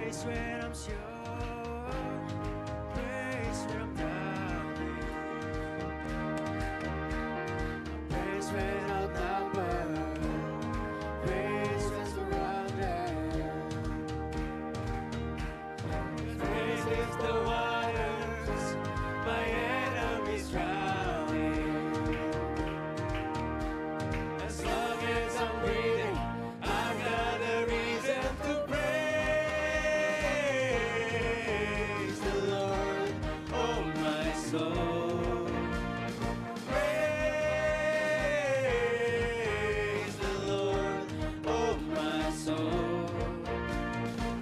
Praise when I'm sure, praise when I'm doubting, praise when outnumbered, praise when surrounded. Praise is the waters my enemies drowning. As long as I'm breathing, I've got a reason to praise the Lord, oh my soul. Praise the Lord, oh my soul.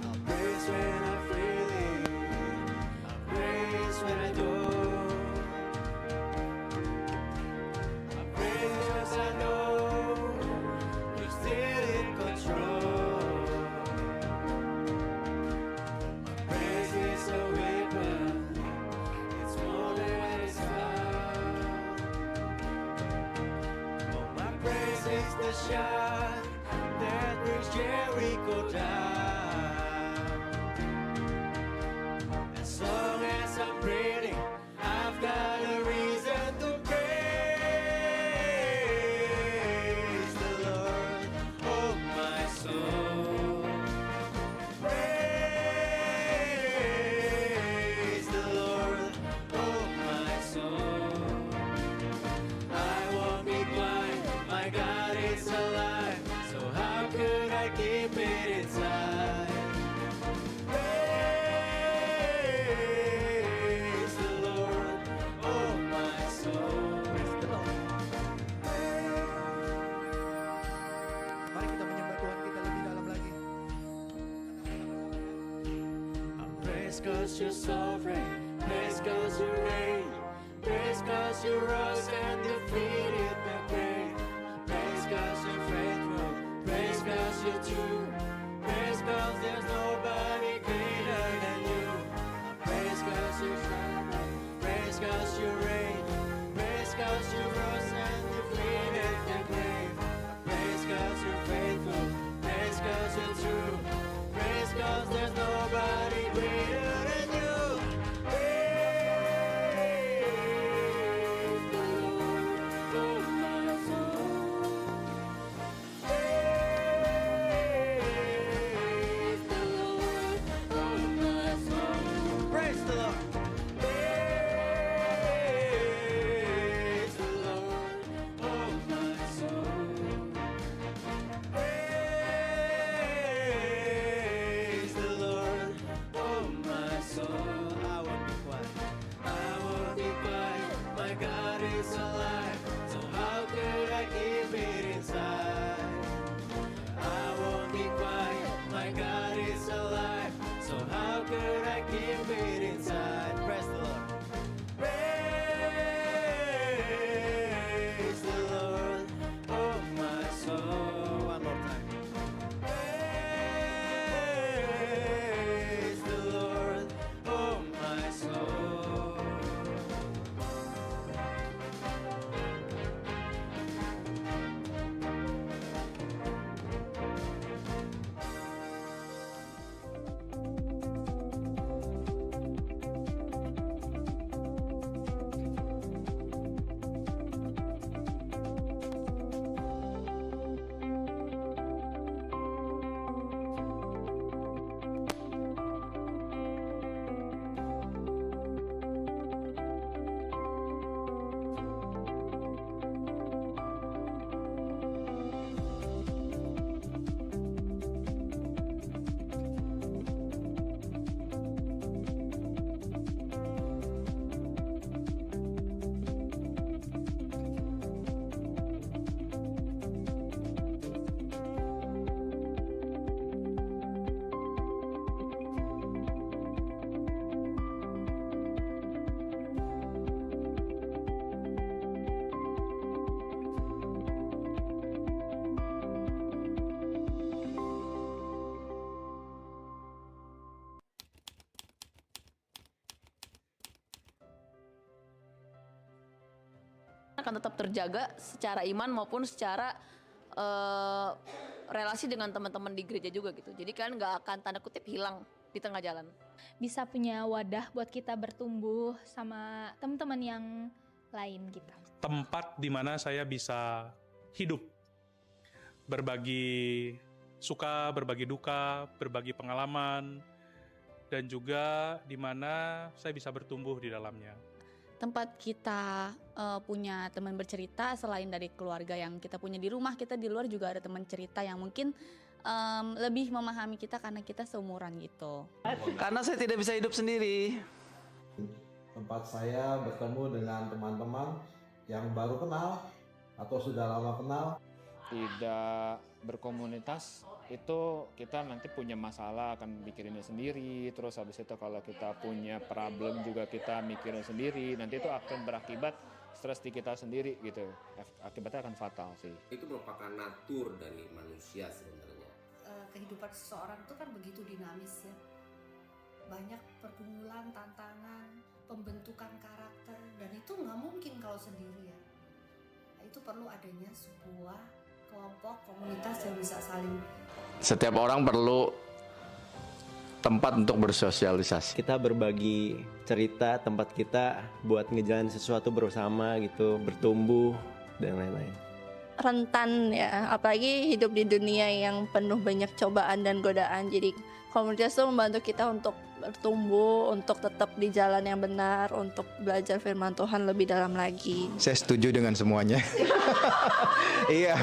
I'll praise when I'm feeling, I'll praise when I don't. I'll praise 'cause I know you're still in control. My praise is a weapon, it's more than it's found. Oh, my praise is the shot that brings Jericho down. As long as I'm breathing, I've got a reason to praise the Lord, oh my soul. Praise the Lord, oh my soul. I won't be quiet, my God is alive, so how could I keep it inside? Praise the Lord, oh my soul. Mari kita menyembah Tuhan kita lebih dalam lagi. I praise 'cause you're sovereign, praise 'cause you reign, praise 'cause you rose and defeated the grave, praise 'cause you're faithful, praise 'cause you're true, praise 'cause there's nobody greater than you. Praise 'cause you're sovereign, praise 'cause you reign, praise 'cause you rose and defeated the grave, praise 'cause you're faithful, praise 'cause you're true, praise 'cause there's nobody greater than you. Praise the Lord, oh my soul. Praise the Lord, oh my soul. Praise the Lord. Praise the Lord, oh my soul. Praise the Lord, oh my soul. I won't be quiet, I won't be quiet, my God is alive, so how could I keep it inside? I won't be quiet, my God is alive, so how could I keep it inside? Praise the Lord. Praise the Lord, oh my soul. One more time. Praise the Lord, oh my soul. akan tetap terjaga secara iman maupun secara relasi dengan teman-teman di gereja juga gitu. Jadi kan nggak akan tanda kutip hilang di tengah jalan. Bisa punya wadah buat kita bertumbuh sama teman-teman yang lain gitu. Tempat di mana saya bisa hidup, berbagi suka, berbagi duka, berbagi pengalaman, dan juga di mana saya bisa bertumbuh di dalamnya. Tempat kita punya teman bercerita selain dari keluarga yang kita punya di rumah, kita di luar juga ada teman cerita yang mungkin lebih memahami kita karena kita seumuran gitu. Karena saya tidak bisa hidup sendiri. Tempat saya bertemu dengan teman-teman yang baru kenal atau sudah lama kenal. Tidak berkomunitas itu kita nanti punya masalah akan mikirinnya sendiri, terus habis itu kalau kita punya problem juga kita mikirin sendiri, nanti itu akan berakibat stres di kita sendiri gitu, akibatnya akan fatal sih. Itu merupakan natur dari manusia sebenarnya. Kehidupan seseorang itu kan begitu dinamis ya, banyak pergumulan, tantangan, pembentukan karakter, dan itu nggak mungkin kalau sendirian. Itu perlu adanya sebuah kelompok, komunitas yang bisa saling. Setiap orang perlu tempat untuk bersosialisasi. Kita berbagi cerita, tempat kita buat ngejalanin sesuatu bersama gitu, bertumbuh dan lain-lain. Rentan ya, apalagi hidup di dunia yang penuh banyak cobaan dan godaan. Jadi komunitas itu membantu kita untuk bertumbuh, untuk tetap di jalan yang benar, untuk belajar firman Tuhan lebih dalam lagi. Saya setuju dengan semuanya. Iya,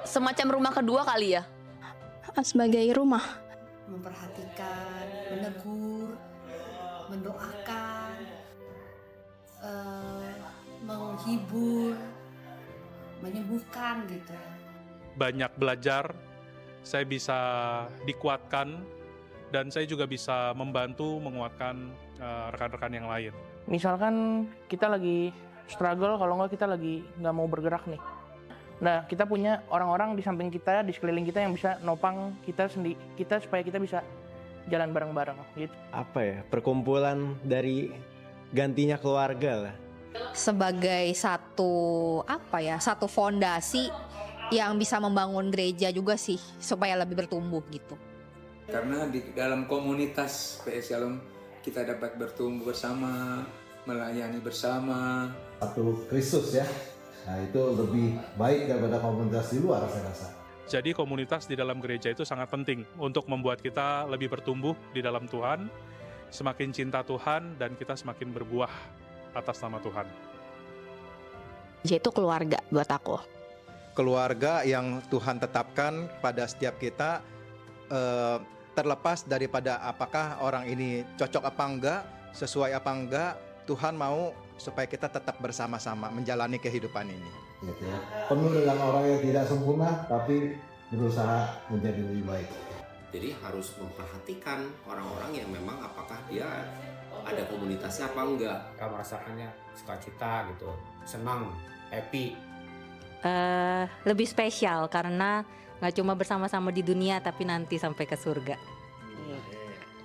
Semacam rumah kedua kali ya. Sebagai rumah. Memperhatikan, menegur, mendoakan, menghibur, menyembuhkan gitu. Banyak belajar, saya bisa dikuatkan, dan saya juga bisa membantu menguatkan rekan-rekan yang lain. Misalkan kita lagi struggle, kalau nggak kita lagi nggak mau bergerak nih. Nah, kita punya orang-orang di samping kita, di sekeliling kita yang bisa nopang kita supaya kita bisa jalan bareng-bareng gitu. Apa ya, perkumpulan dari gantinya keluarga lah. Sebagai satu fondasi yang bisa membangun gereja juga sih, supaya lebih bertumbuh gitu. Karena di dalam komunitas PS Shalom kita dapat bertumbuh bersama, melayani bersama. Satu Kristus ya. Nah itu lebih baik daripada komunitas di luar saya rasa. Jadi komunitas di dalam gereja itu sangat penting untuk membuat kita lebih bertumbuh di dalam Tuhan, semakin cinta Tuhan, dan kita semakin berbuah atas nama Tuhan. Gereja itu keluarga buat aku. keluarga yang Tuhan tetapkan pada setiap kita, terlepas daripada apakah orang ini cocok apa enggak, sesuai apa enggak, Tuhan mau supaya kita tetap bersama-sama menjalani kehidupan ini. Gitu ya. Penuh dengan orang yang tidak sempurna, tapi berusaha menjadi lebih baik. Jadi harus memperhatikan orang-orang yang memang apakah dia ada komunitasnya apa enggak. Kamu merasakannya sukacita gitu, senang, happy. Lebih spesial karena nggak cuma bersama-sama di dunia tapi nanti sampai ke surga.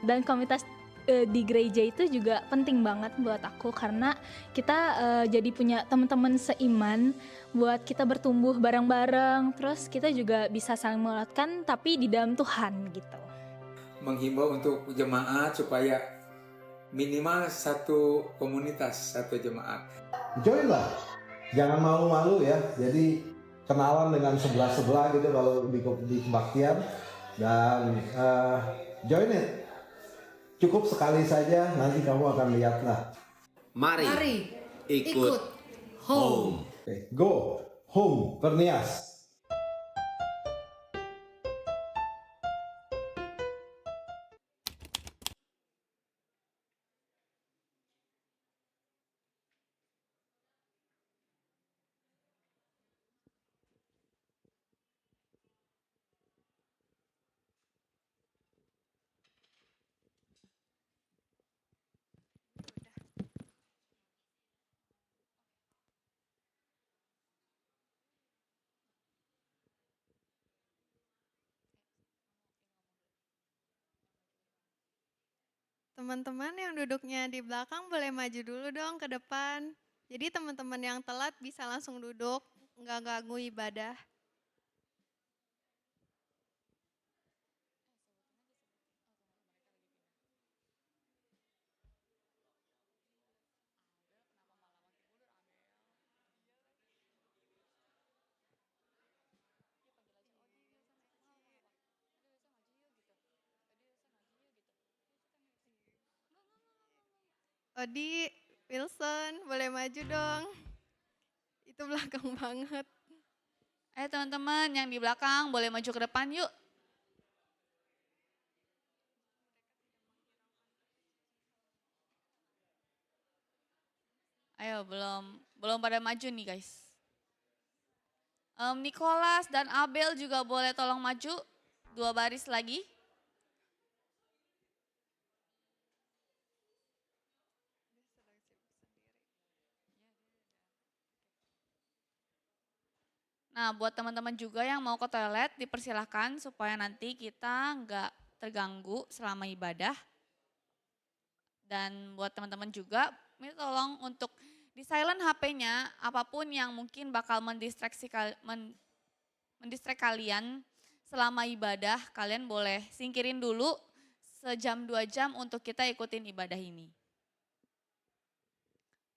Dan komunitas di gereja itu juga penting banget buat aku karena kita jadi punya teman-teman seiman buat kita bertumbuh bareng-bareng, terus kita juga bisa saling menguatkan tapi di dalam Tuhan gitu. Menghimbau untuk jemaat supaya minimal satu komunitas, satu jemaat. Join lah, jangan malu-malu ya. Jadi kenalan dengan sebelah-sebelah gitu kalau di kebaktian, dan join it. Cukup sekali saja, nanti kamu akan lihatlah. Mari ikut home. Okay, go home, Pernias. Teman-teman yang duduknya di belakang boleh maju dulu dong ke depan. Jadi teman-teman yang telat bisa langsung duduk, nggak ganggu ibadah. Odi, Wilson, boleh maju dong. Itu belakang banget. Teman-teman yang di belakang boleh maju ke depan yuk. Ayo, belum pada maju nih guys. Nicholas dan Abel juga boleh tolong maju 2 baris lagi. Nah, buat teman-teman juga yang mau ke toilet dipersilahkan supaya nanti kita nggak terganggu selama ibadah. Dan buat teman-teman juga, minta tolong untuk di silent HP-nya, apapun yang mungkin bakal mendistract kalian selama ibadah, kalian boleh singkirin dulu sejam 2 jam untuk kita ikutin ibadah ini.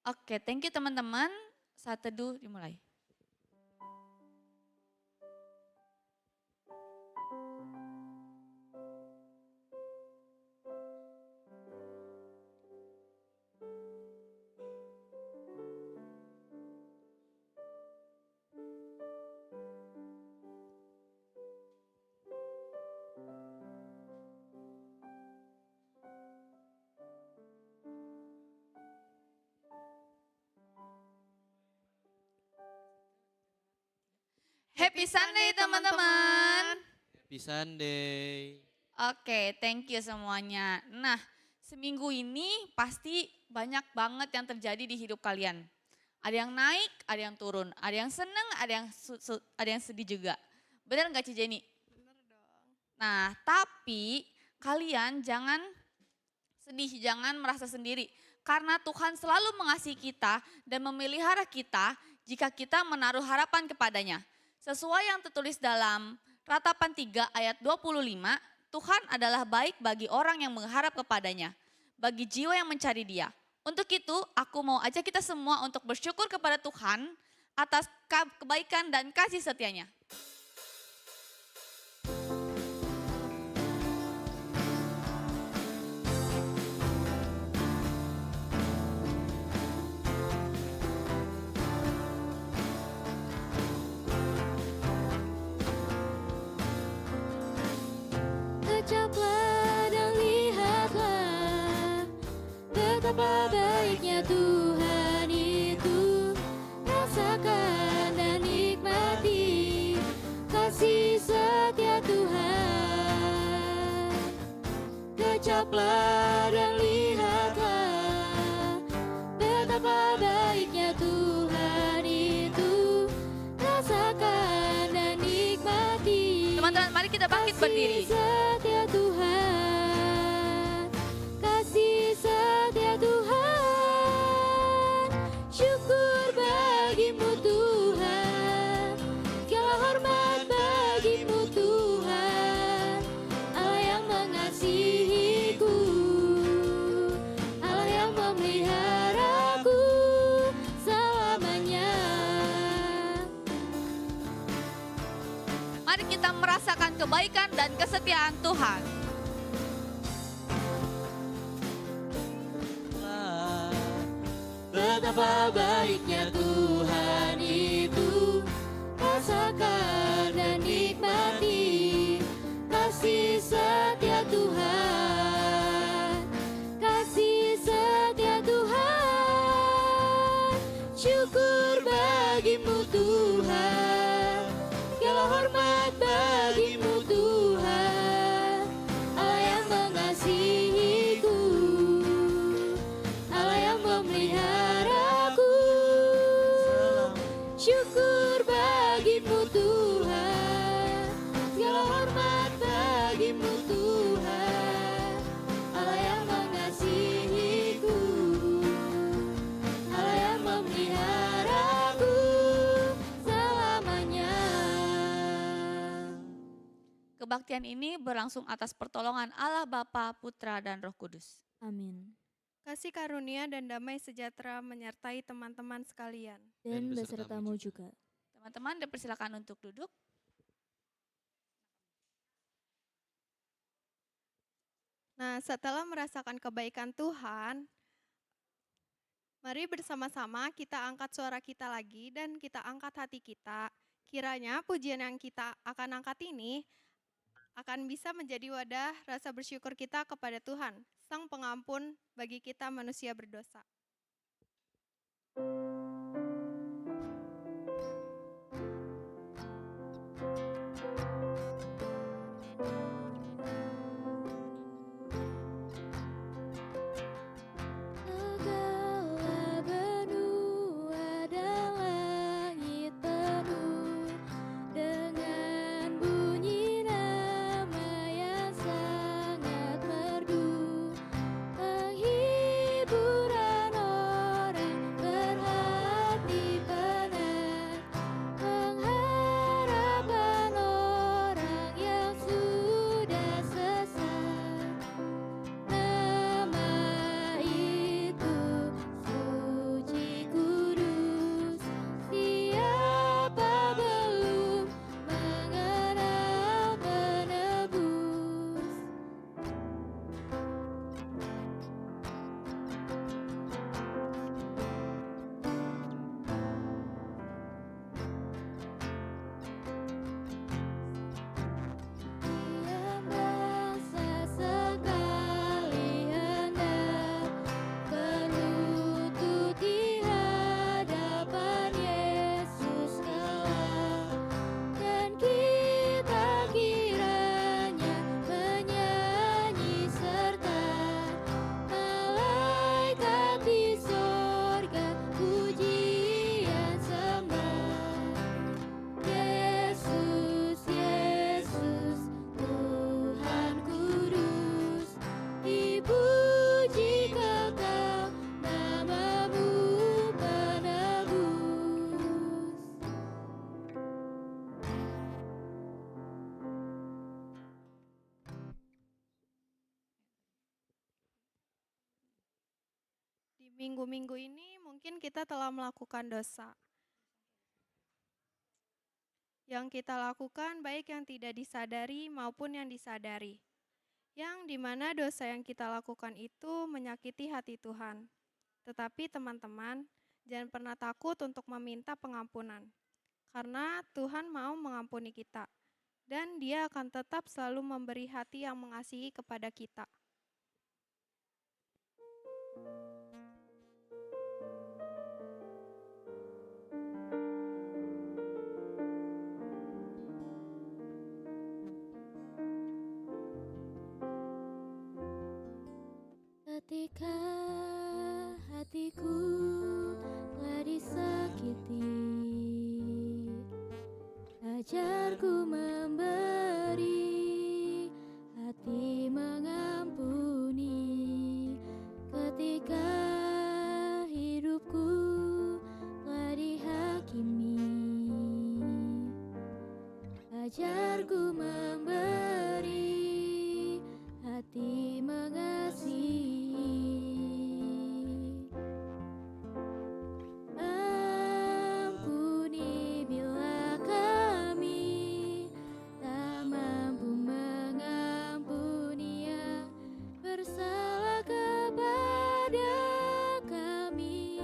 Oke, thank you teman-teman. Saat teduh dimulai. Happy Sunday teman-teman. Happy Sunday. Oke, thank you semuanya. Nah, seminggu ini pasti banyak banget yang terjadi di hidup kalian. Ada yang naik, ada yang turun, ada yang seneng, ada yang sedih juga. Benar nggak Ci Jenny? Bener dong. Nah, tapi kalian jangan sedih, jangan merasa sendiri. Karena Tuhan selalu mengasihi kita dan memelihara kita jika kita menaruh harapan kepadanya. Sesuai yang tertulis dalam Ratapan 3 ayat 25, Tuhan adalah baik bagi orang yang mengharap kepadanya, bagi jiwa yang mencari Dia. Untuk itu, aku mau ajak kita semua untuk bersyukur kepada Tuhan atas kebaikan dan kasih setianya. Ucaplah dan lihatlah betapa baiknya Tuhan itu. Rasakan dan nikmati kasih setia Tuhan. Ucaplah dan lihatlah betapa baiknya Tuhan itu. Rasakan dan nikmati. Teman-teman, mari kita bangkit berdiri. Setia Tuhan, kasih setia Tuhan, syukur bagimu Tuhan, segala hormat bagimu Tuhan, Allah yang mengasihiku, Allah yang memeliharaku selamanya. Mari kita merasakan kebaikan dan kesetiaan Tuhan. Betapa baiknya Tuhan itu, rasakan dan nikmati kasih setia Tuhan, kasih setia Tuhan, syukur bagimu Tuhan, segala hormat bagimu Tuhan, Allah yang mengasihiku, Allah yang memeliharaku, syukur bagimu Tuhan. kebaktian ini berlangsung atas pertolongan Allah Bapa, Putra, dan Roh Kudus. Amin. Kasih karunia dan damai sejahtera menyertai teman-teman sekalian. Dan besertamu juga. Teman-teman dipersilakan untuk duduk. Nah, setelah merasakan kebaikan Tuhan, mari bersama-sama kita angkat suara kita lagi dan kita angkat hati kita. Kiranya pujian yang kita akan angkat ini akan bisa menjadi wadah rasa bersyukur kita kepada Tuhan, Sang Pengampun bagi kita manusia berdosa. Segala benua dan langit penuh dengan bunyi nama yang sangat merdu, penghiburan orang berhati penat, pengharapan orang yang sudah sesat. Nama itu suci kudus, siapa belum mengenal penebus. Tiap bangsa sekali hendak berlutut di hadapan Yesus kelak, dan kita kiranya menyanyi serta malaikat di sorga pujian sembah. Yesus, Yesus, Tuhan kudus, dipuji kekal namamu penebus. Di minggu-minggu ini mungkin kita telah melakukan dosa. Yang kita lakukan baik yang tidak disadari maupun yang disadari. Yang dimana dosa yang kita lakukan itu menyakiti hati Tuhan. Tetapi teman-teman, jangan pernah takut untuk meminta pengampunan. Karena Tuhan mau mengampuni kita. Dan Dia akan tetap selalu memberi hati yang mengasihi kepada kita. Ketika hatiku telah disakiti, ajarku memberi, hati mengampuni. Ketika hidupku telah dihakimi, ajarku memberi, hati mengasihi. Ampuni bila kami tak mampu mengampuni yang bersalah kepada kami,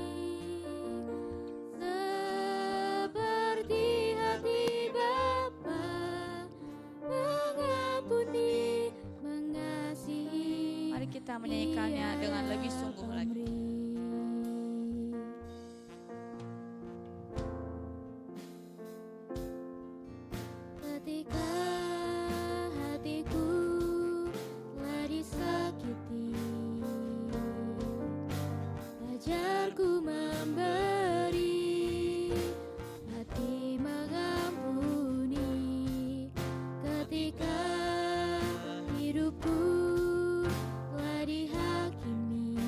seperti hati Bapa mengampuni, mengasihi. Mari kita menyanyikannya dengan lebih sungguh lagi. Ketika hatiku telah disakiti, ajarku memberi, hati mengampuni. Ketika hidupku telah dihakimi,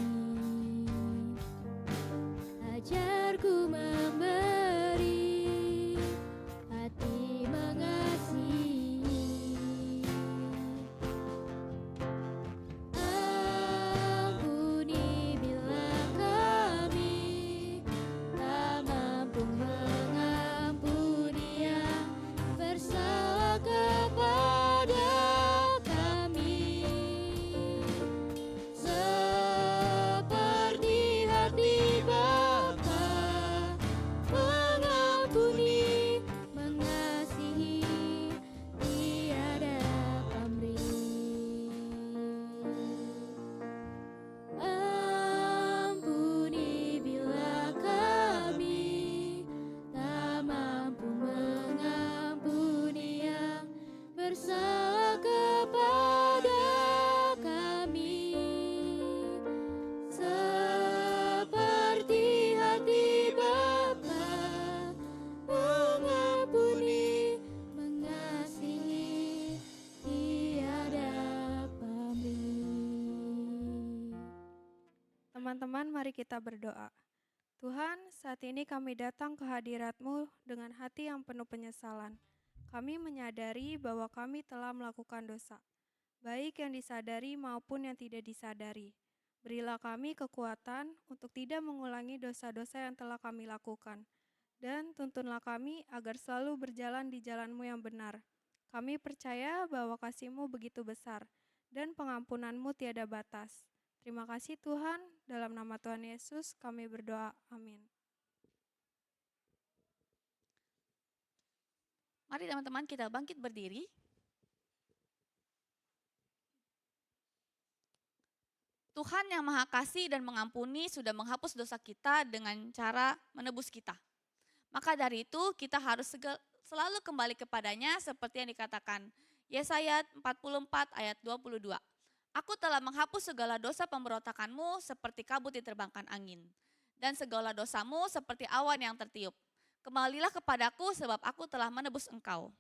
Teman-teman, mari kita berdoa. Tuhan, saat ini kami datang ke hadirat-Mu dengan hati yang penuh penyesalan. Kami menyadari bahwa kami telah melakukan dosa, baik yang disadari maupun yang tidak disadari. Berilah kami kekuatan untuk tidak mengulangi dosa-dosa yang telah kami lakukan. Dan tuntunlah kami agar selalu berjalan di jalan-Mu yang benar. Kami percaya bahwa kasih-Mu begitu besar dan pengampunan-Mu tiada batas. Terima kasih Tuhan, dalam nama Tuhan Yesus kami berdoa, amin. Mari teman-teman kita bangkit berdiri. Tuhan yang Maha Kasih dan mengampuni sudah menghapus dosa kita dengan cara menebus kita. Maka dari itu kita harus selalu kembali kepadanya seperti yang dikatakan Yesaya 44 ayat 22. Aku telah menghapus segala dosa pemberontakanmu seperti kabut diterbangkan angin. Dan segala dosamu seperti awan yang tertiup. Kembalilah kepadaku sebab aku telah menebus engkau.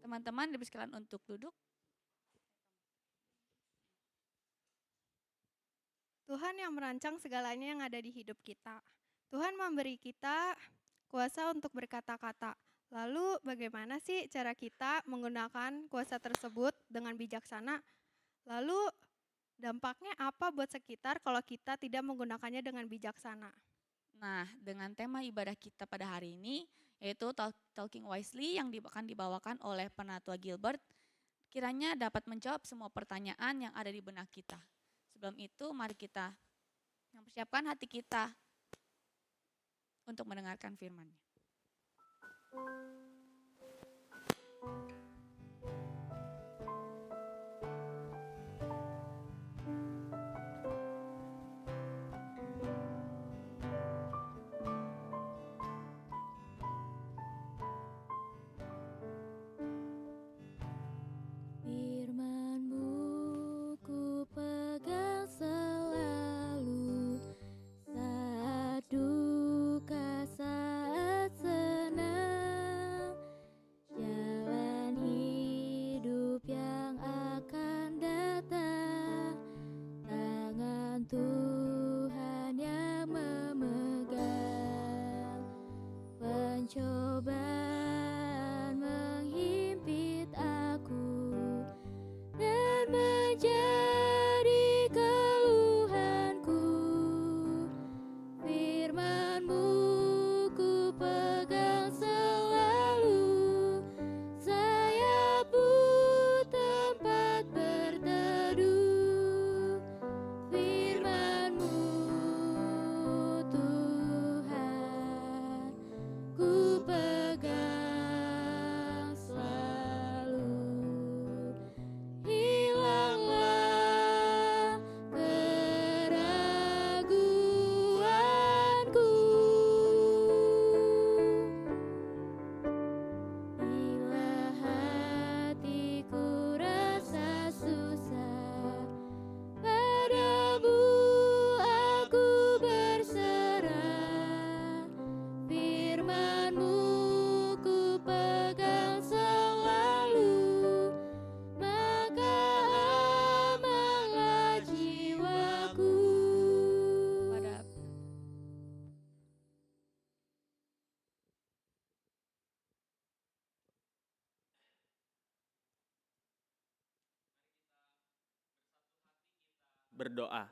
Teman-teman dipersilakan untuk duduk. Tuhan yang merancang segalanya yang ada di hidup kita. Tuhan memberi kita kuasa untuk berkata-kata. Lalu bagaimana sih cara kita menggunakan kuasa tersebut dengan bijaksana? Lalu dampaknya apa buat sekitar kalau kita tidak menggunakannya dengan bijaksana? Nah, dengan tema ibadah kita pada hari ini, yaitu Talking Wisely yang akan dibawakan oleh Penatua Gilbert, kiranya dapat menjawab semua pertanyaan yang ada di benak kita. Sebelum itu, mari kita mempersiapkan hati kita untuk mendengarkan firman-Nya. Firman-Mu ku pegang selalu, saat duka, saat senang, jalan hidup yang akan datang, tangan Tuhan yang memegang. Pencobaan menghimpit aku dan menjadi keluhanku. Firman-Mu ku pegang selalu, saya berdoa.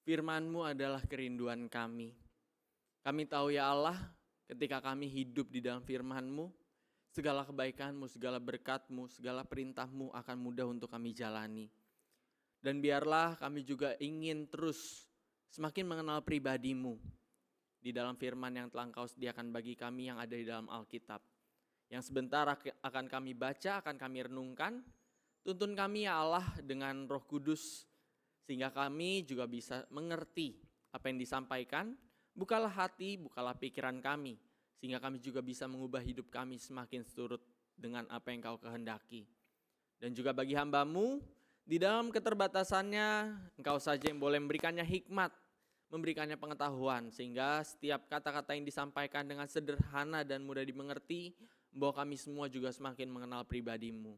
Firman-Mu adalah kerinduan kami. Kami tahu ya Allah, ketika kami hidup di dalam firman-Mu, segala kebaikan-Mu, segala berkat-Mu, segala perintah-Mu akan mudah untuk kami jalani. Dan biarlah kami juga ingin terus semakin mengenal pribadi-Mu di dalam firman yang telah Engkau sediakan bagi kami yang ada di dalam Alkitab. Yang sebentar akan kami baca, akan kami renungkan. Tuntun kami ya Allah dengan Roh Kudus, sehingga kami juga bisa mengerti apa yang disampaikan. Bukalah hati, bukalah pikiran kami, sehingga kami juga bisa mengubah hidup kami semakin seturut dengan apa yang Kau kehendaki. Dan juga bagi hamba-Mu, di dalam keterbatasannya, Engkau saja yang boleh memberikannya hikmat, memberikannya pengetahuan, sehingga setiap kata-kata yang disampaikan dengan sederhana dan mudah dimengerti, bahwa kami semua juga semakin mengenal pribadi-Mu.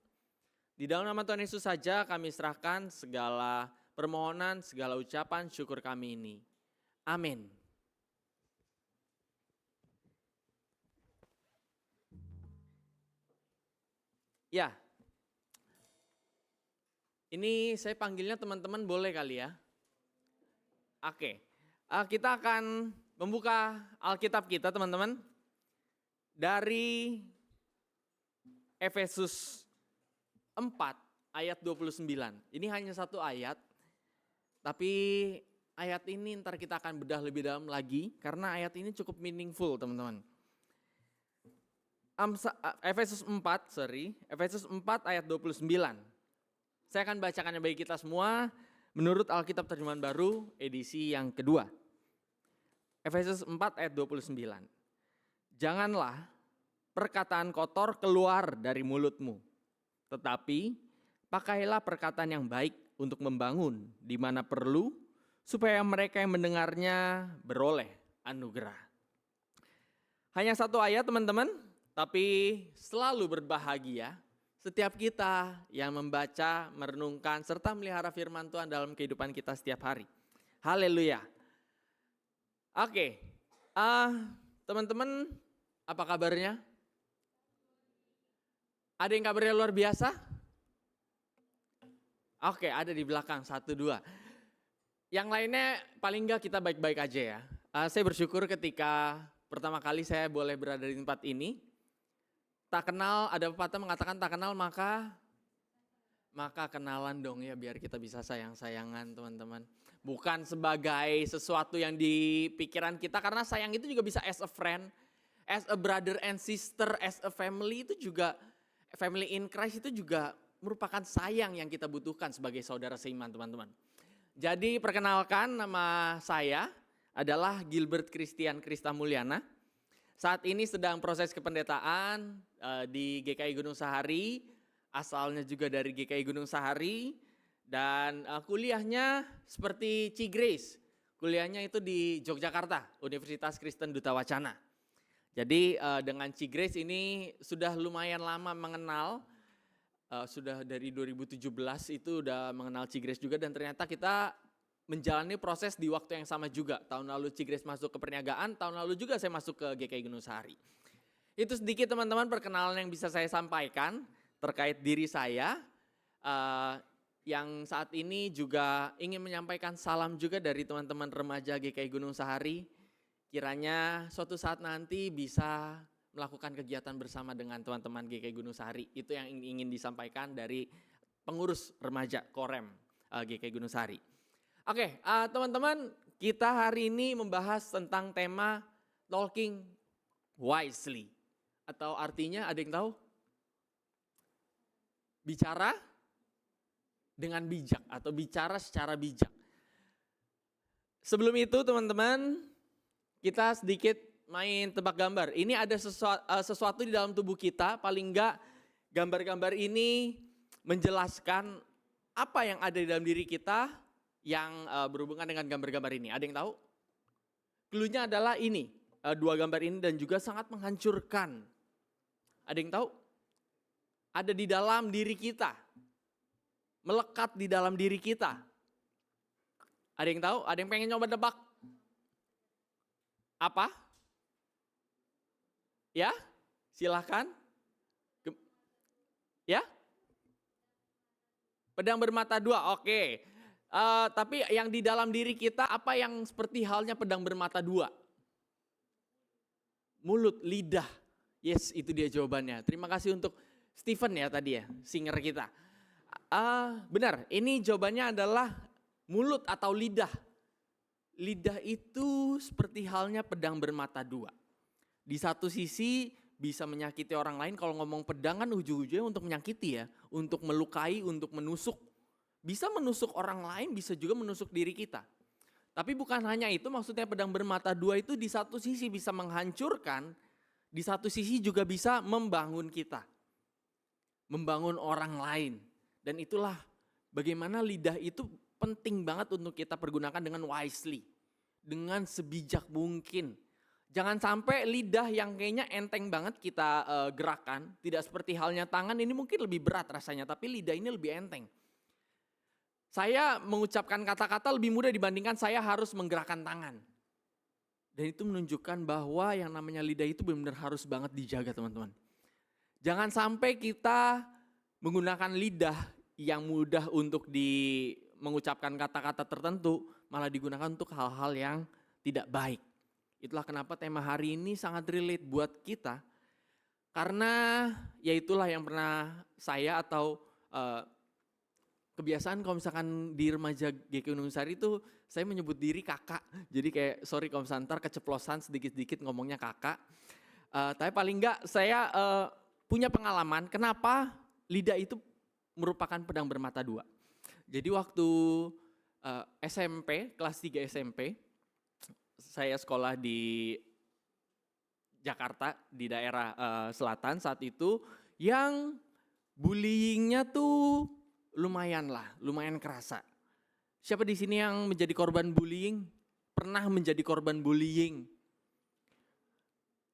Di dalam nama Tuhan Yesus saja kami serahkan segala permohonan, segala ucapan syukur kami ini. Amin. Ya, ini saya panggilnya teman-teman boleh kali ya? Oke, kita akan membuka Alkitab kita teman-teman. Dari Efesus 4 ayat 29. Ini hanya satu ayat. Tapi ayat ini ntar kita akan bedah lebih dalam lagi. Karena ayat ini cukup meaningful teman-teman. Efesus 4 ayat 29. Saya akan bacakannya bagi kita semua menurut Alkitab Terjemahan Baru edisi yang kedua. Efesus 4 ayat 29. Janganlah perkataan kotor keluar dari mulutmu, tetapi pakailah perkataan yang baik untuk membangun di mana perlu, supaya mereka yang mendengarnya beroleh anugerah. Hanya satu ayat teman-teman, tapi selalu berbahagia setiap kita yang membaca, merenungkan, serta melihara firman Tuhan dalam kehidupan kita setiap hari. Haleluya. Oke, teman-teman apa kabarnya? Ada yang kabarnya luar biasa? Oke, ada di belakang, 1, 2. Yang lainnya paling enggak kita baik-baik aja ya. Saya bersyukur ketika pertama kali saya boleh berada di tempat ini. Tak kenal, ada pepatah mengatakan tak kenal maka kenalan dong ya, biar kita bisa sayang-sayangan teman-teman. Bukan sebagai sesuatu yang di pikiran kita, karena sayang itu juga bisa as a friend, as a brother and sister, as a family, itu juga family in Christ itu juga merupakan sayang yang kita butuhkan sebagai saudara seiman teman-teman. Jadi perkenalkan, nama saya adalah Gilbert Christian Krista Mulyana. Saat ini sedang proses kependetaan di GKI Gunung Sahari, asalnya juga dari GKI Gunung Sahari, dan kuliahnya seperti Ci Grace, kuliahnya itu di Yogyakarta, Universitas Kristen Duta Wacana. Jadi dengan Ci Grace ini sudah lumayan lama mengenal, sudah dari 2017 itu udah mengenal Ci Grace juga, dan ternyata kita menjalani proses di waktu yang sama juga. Tahun lalu Ci Grace masuk ke perniagaan, tahun lalu juga saya masuk ke GKI Gunung Sahari. Itu sedikit teman-teman perkenalan yang bisa saya sampaikan terkait diri saya. Yang saat ini juga ingin menyampaikan salam juga dari teman-teman remaja GKI Gunung Sahari. Kiranya suatu saat nanti bisa melakukan kegiatan bersama dengan teman-teman GKI Gunung Sahari. Itu yang ingin disampaikan dari pengurus remaja Korem GKI Gunung Sahari. Oke, teman-teman, kita hari ini membahas tentang tema talking wisely. Atau artinya ada yang tahu? Bicara dengan bijak atau bicara secara bijak. Sebelum itu teman-teman, kita sedikit main tebak gambar. Ini ada sesuatu di dalam tubuh kita, paling enggak gambar-gambar ini menjelaskan apa yang ada di dalam diri kita yang berhubungan dengan gambar-gambar ini. Ada yang tahu? Cluenya adalah ini, 2 gambar ini dan juga sangat menghancurkan. Ada yang tahu? Ada di dalam diri kita, melekat di dalam diri kita. Ada yang tahu? Ada yang pengen nyoba tebak? Apa? Ya, silahkan. Ya? Pedang bermata dua, oke. Tapi yang di dalam diri kita apa yang seperti halnya pedang bermata dua? Mulut, lidah. Yes, itu dia jawabannya. Terima kasih untuk Stephen ya tadi ya, singer kita. Benar, ini jawabannya adalah mulut atau lidah. Lidah itu seperti halnya pedang bermata dua. Di satu sisi bisa menyakiti orang lain, kalau ngomong pedang kan ujung-ujungnya untuk menyakiti ya, untuk melukai, untuk menusuk. Bisa menusuk orang lain, bisa juga menusuk diri kita. Tapi bukan hanya itu, maksudnya pedang bermata dua itu di satu sisi bisa menghancurkan, di satu sisi juga bisa membangun kita. Membangun orang lain. Dan itulah bagaimana lidah itu penting banget untuk kita pergunakan dengan wisely. Dengan sebijak mungkin. Jangan sampai lidah yang kayaknya enteng banget kita gerakan, tidak seperti halnya tangan, ini mungkin lebih berat rasanya, tapi lidah ini lebih enteng. Saya mengucapkan kata-kata lebih mudah dibandingkan saya harus menggerakkan tangan. Dan itu menunjukkan bahwa yang namanya lidah itu benar-benar harus banget dijaga teman-teman. Jangan sampai kita menggunakan lidah yang mudah untuk mengucapkan kata-kata tertentu, malah digunakan untuk hal-hal yang tidak baik. Itulah kenapa tema hari ini sangat relate buat kita. Karena ya itulah yang pernah saya atau kebiasaan kalau misalkan di remaja GK Gunung Sari itu saya menyebut diri kakak. Jadi kayak sorry kalau misalkan ntar keceplosan sedikit-sedikit ngomongnya kakak. Tapi paling enggak saya punya pengalaman kenapa lidah itu merupakan pedang bermata dua. Jadi waktu SMP, kelas 3 SMP, saya sekolah di Jakarta, di daerah selatan saat itu, yang bullyingnya tuh lumayan kerasa. Siapa di sini yang menjadi korban bullying? Pernah menjadi korban bullying?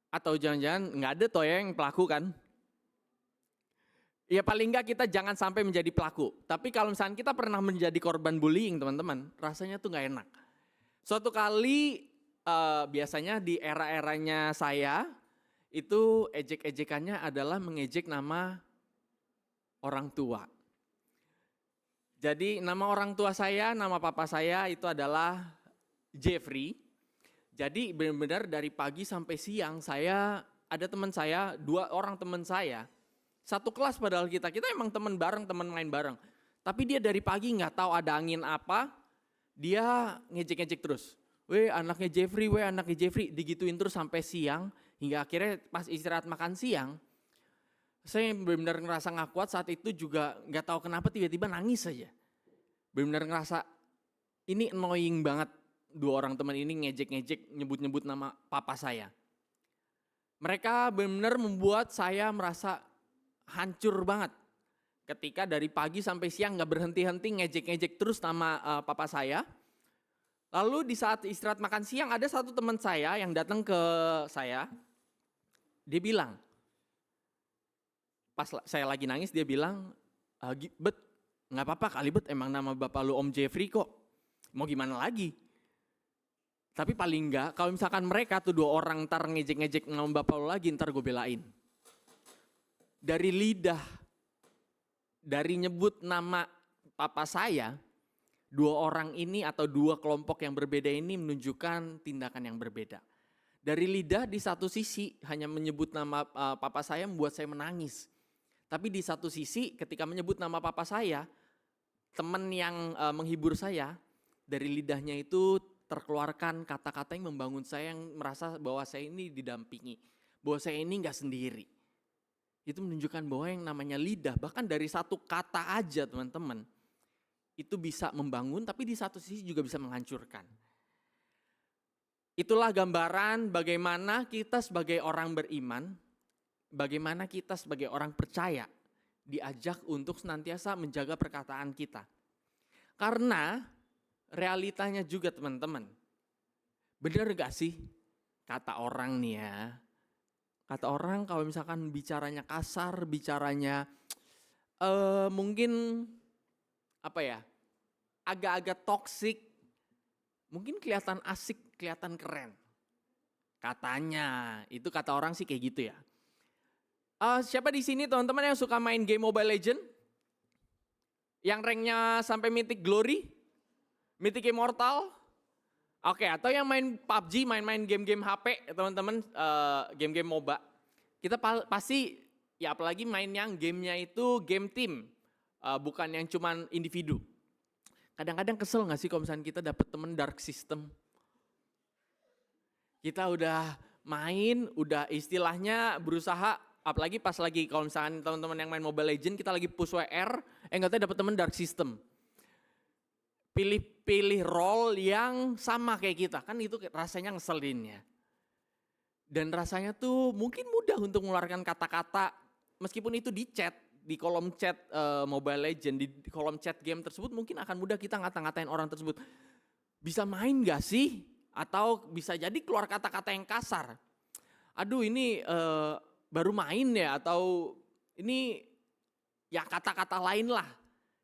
Atau jangan-jangan nggak ada toh ya yang pelaku kan? Ya paling nggak kita jangan sampai menjadi pelaku. Tapi kalau misalnya kita pernah menjadi korban bullying teman-teman, rasanya tuh nggak enak. Suatu kali biasanya di era-eranya saya, itu ejek-ejekannya adalah mengejek nama orang tua. Jadi nama orang tua saya, nama papa saya itu adalah Jeffrey. Jadi benar-benar dari pagi sampai siang saya, ada teman saya, 2 orang teman saya, satu kelas padahal kita emang teman bareng, teman main bareng. Tapi dia dari pagi nggak tahu ada angin apa, dia ngejek-ngejek terus. Weh anaknya Jeffrey, digituin terus sampai siang, hingga akhirnya pas istirahat makan siang, saya benar-benar ngerasa nggak kuat saat itu juga nggak tahu kenapa tiba-tiba nangis saja. Benar-benar ngerasa ini annoying banget 2 orang teman ini ngejek-ngejek nyebut-nyebut nama papa saya. Mereka benar-benar membuat saya merasa hancur banget. Ketika dari pagi sampai siang nggak berhenti-henti ngejek-ngejek terus nama papa saya. Lalu di saat istirahat makan siang ada satu teman saya yang datang ke saya. Dia bilang, pas saya lagi nangis dia bilang, Bet, nggak apa-apa kali Bet, emang nama bapak lu Om Jeffrey kok. Mau gimana lagi? Tapi paling enggak, kalau misalkan mereka tuh 2 orang ntar ngejek-ngejek nama bapak lu lagi, ntar gue belain. Dari lidah, dari nyebut nama papa saya, 2 orang ini atau 2 kelompok yang berbeda ini menunjukkan tindakan yang berbeda. Dari lidah di satu sisi hanya menyebut nama papa saya membuat saya menangis. Tapi di satu sisi ketika menyebut nama papa saya, teman yang menghibur saya, dari lidahnya itu terkeluarkan kata-kata yang membangun saya, yang merasa bahwa saya ini didampingi, bahwa saya ini enggak sendiri. Itu menunjukkan bahwa yang namanya lidah, bahkan dari satu kata aja teman-teman, itu bisa membangun tapi di satu sisi juga bisa menghancurkan. Itulah gambaran bagaimana kita sebagai orang beriman, bagaimana kita sebagai orang percaya diajak untuk senantiasa menjaga perkataan kita. Karena realitanya juga teman-teman, benar gak sih kata orang nih ya, kata orang kalau misalkan bicaranya kasar, bicaranya mungkin apa ya, agak-agak toksik, mungkin kelihatan asik, kelihatan keren. Katanya, itu kata orang sih kayak gitu ya. Siapa di sini teman-teman yang suka main game Mobile Legends? Yang ranknya sampai Mythic Glory, Mythic Immortal. Oke, atau yang main PUBG, main-main game-game HP, teman-teman, game-game MOBA. Kita pasti, ya apalagi main yang gamenya itu game team, bukan yang cuman individu. Kadang-kadang kesel gak sih kalau misalnya kita dapet temen dark system? Kita udah main, udah istilahnya berusaha, apalagi pas lagi kalau misalnya teman-teman yang main Mobile Legends, kita lagi push WR, nggak tahu dapet temen dark system. Pilih role yang sama kayak kita, kan itu rasanya ngeselin ya. Dan rasanya tuh mungkin mudah untuk mengeluarkan kata-kata, meskipun itu di chat, di kolom chat Mobile Legends, di kolom chat game tersebut mungkin akan mudah kita ngata-ngatain orang tersebut. Bisa main gak sih? Atau bisa jadi keluar kata-kata yang kasar. Aduh ini baru main ya, atau ini ya kata-kata lain lah.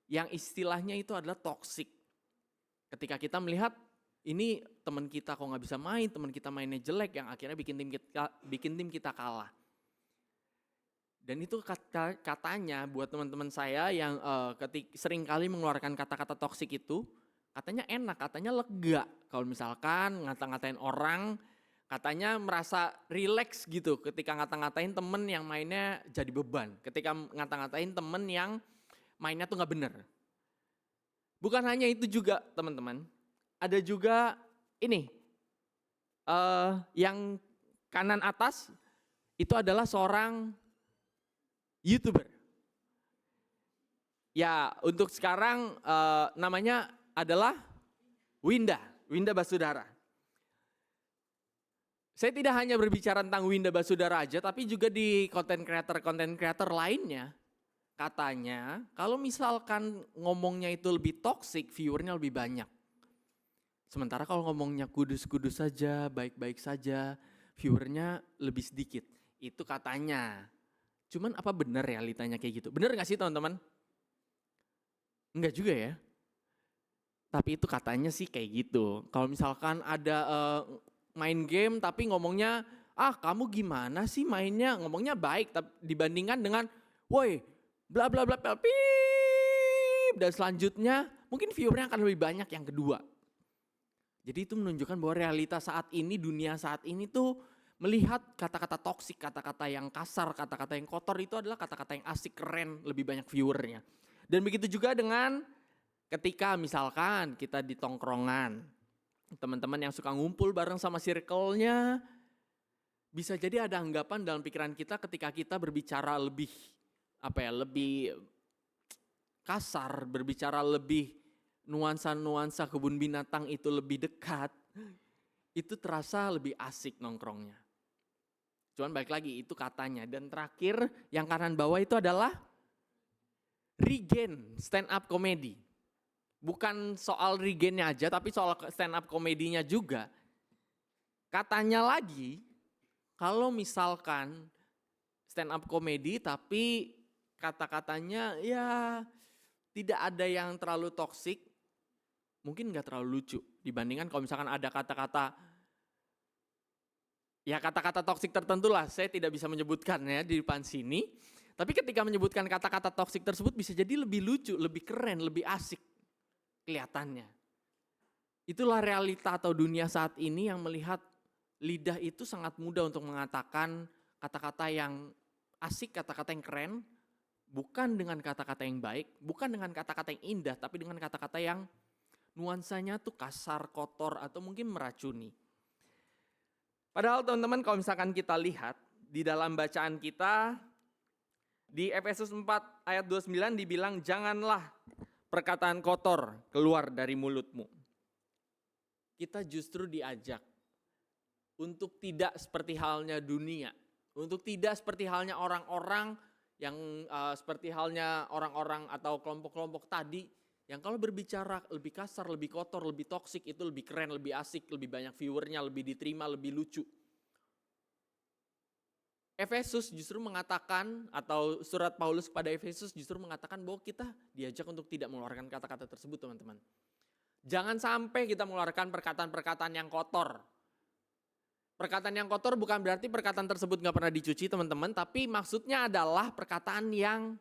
Yang istilahnya itu adalah toxic. Ketika kita melihat ini teman kita kok gak bisa main, teman kita mainnya jelek yang akhirnya bikin tim kita kalah. Dan itu katanya buat teman-teman saya yang sering kali mengeluarkan kata-kata toksik itu, katanya enak, katanya lega. Kalau misalkan ngata-ngatain orang, katanya merasa rileks gitu ketika ngata-ngatain temen yang mainnya jadi beban. Ketika ngata-ngatain temen yang mainnya tuh gak bener. Bukan hanya itu juga teman-teman, ada juga ini, yang kanan atas itu adalah seorang YouTuber. Ya untuk sekarang namanya adalah Winda Basudara. Saya tidak hanya berbicara tentang Winda Basudara aja, tapi juga di konten creator lainnya. Katanya kalau misalkan ngomongnya itu lebih toxic, viewernya lebih banyak. Sementara kalau ngomongnya kudus-kudus saja, baik-baik saja, viewernya lebih sedikit. Itu katanya. Cuman apa benar realitanya kayak gitu? Benar gak sih teman-teman? Enggak juga ya. Tapi itu katanya sih kayak gitu. Kalau misalkan ada main game tapi ngomongnya, kamu gimana sih mainnya? Ngomongnya baik tapi dibandingkan dengan, woi bla bla bla pip, dan selanjutnya mungkin viewernya akan lebih banyak yang kedua. Jadi itu menunjukkan bahwa realitas saat ini, dunia saat ini tuh melihat kata-kata toksik, kata-kata yang kasar, kata-kata yang kotor itu adalah kata-kata yang asik, keren, lebih banyak viewernya. Dan begitu juga dengan ketika misalkan kita di tongkrongan, teman-teman yang suka ngumpul bareng sama circle-nya, bisa jadi ada anggapan dalam pikiran kita ketika kita berbicara lebih lebih kasar, berbicara lebih nuansa-nuansa kebun binatang itu lebih dekat, itu terasa lebih asik nongkrongnya. Cuman balik lagi itu katanya. Dan terakhir yang kanan bawah itu adalah Regen stand up comedy. Bukan soal Regennya aja tapi soal stand up komedinya juga. Katanya lagi kalau misalkan stand up comedy tapi kata-katanya ya tidak ada yang terlalu toksik, mungkin gak terlalu lucu. Dibandingkan kalau misalkan ada kata-kata, ya kata-kata toksik tertentu lah, saya tidak bisa menyebutkannya di depan sini. Tapi ketika menyebutkan kata-kata toksik tersebut bisa jadi lebih lucu, lebih keren, lebih asik kelihatannya. Itulah realita atau dunia saat ini yang melihat lidah itu sangat mudah untuk mengatakan kata-kata yang asik, kata-kata yang keren, bukan dengan kata-kata yang baik, bukan dengan kata-kata yang indah, tapi dengan kata-kata yang nuansanya tuh kasar, kotor, atau mungkin meracuni. Padahal teman-teman kalau misalkan kita lihat di dalam bacaan kita, di Efesus 4 ayat 29 dibilang janganlah perkataan kotor keluar dari mulutmu. Kita justru diajak untuk tidak seperti halnya dunia, untuk tidak seperti halnya orang-orang yang seperti halnya orang-orang atau kelompok-kelompok tadi yang kalau berbicara lebih kasar, lebih kotor, lebih toksik itu lebih keren, lebih asik, lebih banyak viewernya, lebih diterima, lebih lucu. Efesus justru mengatakan atau surat Paulus kepada Efesus justru mengatakan bahwa kita diajak untuk tidak mengeluarkan kata-kata tersebut teman-teman. Jangan sampai kita mengeluarkan perkataan-perkataan yang kotor. Perkataan yang kotor bukan berarti perkataan tersebut gak pernah dicuci teman-teman, tapi maksudnya adalah perkataan yang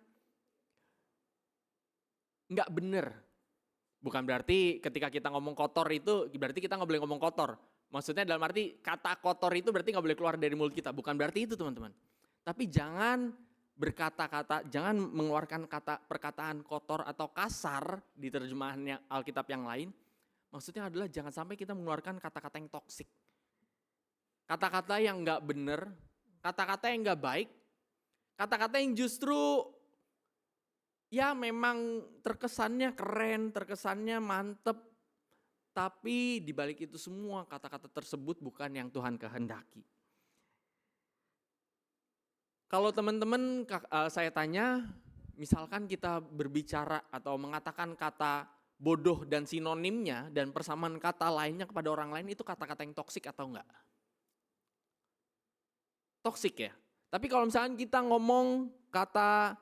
nggak bener. Bukan berarti ketika kita ngomong kotor itu berarti kita nggak boleh ngomong kotor. Maksudnya dalam arti kata kotor itu berarti nggak boleh keluar dari mulut kita. Bukan berarti itu teman-teman. Tapi jangan berkata-kata, jangan mengeluarkan perkataan kotor atau kasar di terjemahannya Alkitab yang lain. Maksudnya adalah jangan sampai kita mengeluarkan kata-kata yang toksik. Kata-kata yang nggak bener, kata-kata yang nggak baik, kata-kata yang justru ya memang terkesannya keren, terkesannya mantep, tapi dibalik itu semua kata-kata tersebut bukan yang Tuhan kehendaki. Kalau teman-teman saya tanya, misalkan kita berbicara atau mengatakan kata bodoh dan sinonimnya dan persamaan kata lainnya kepada orang lain, itu kata-kata yang toksik atau enggak? Toksik ya. Tapi kalau misalkan kita ngomong kata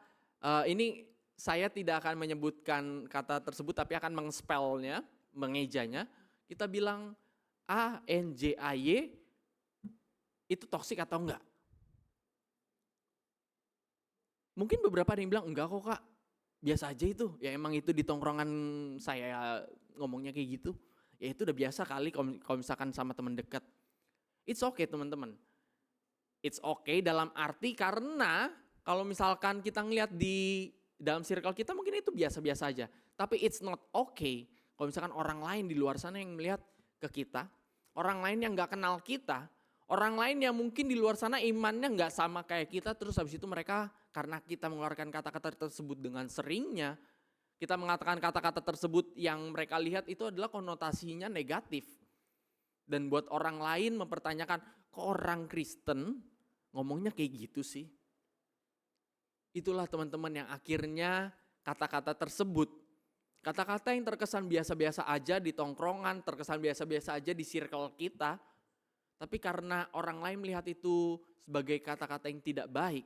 ini saya tidak akan menyebutkan kata tersebut tapi akan mengspellnya, mengejanya. Kita bilang ANJAY itu toksik atau enggak? Mungkin beberapa ada yang bilang enggak kok Kak, biasa aja itu. Ya emang itu di tongkrongan saya ngomongnya kayak gitu. Ya itu udah biasa kali kalau misalkan sama teman dekat. It's okay teman-teman. It's okay dalam arti karena kalau misalkan kita ngelihat di dalam circle kita mungkin itu biasa-biasa aja. Tapi it's not okay kalau misalkan orang lain di luar sana yang melihat ke kita, orang lain yang gak kenal kita, orang lain yang mungkin di luar sana imannya gak sama kayak kita, terus habis itu mereka karena kita mengeluarkan kata-kata tersebut dengan seringnya, kita mengatakan kata-kata tersebut yang mereka lihat itu adalah konotasinya negatif. Dan buat orang lain mempertanyakan, kok orang Kristen ngomongnya kayak gitu sih? Itulah teman-teman yang akhirnya kata-kata tersebut, kata-kata yang terkesan biasa-biasa aja di tongkrongan, terkesan biasa-biasa aja di circle kita, tapi karena orang lain melihat itu sebagai kata-kata yang tidak baik,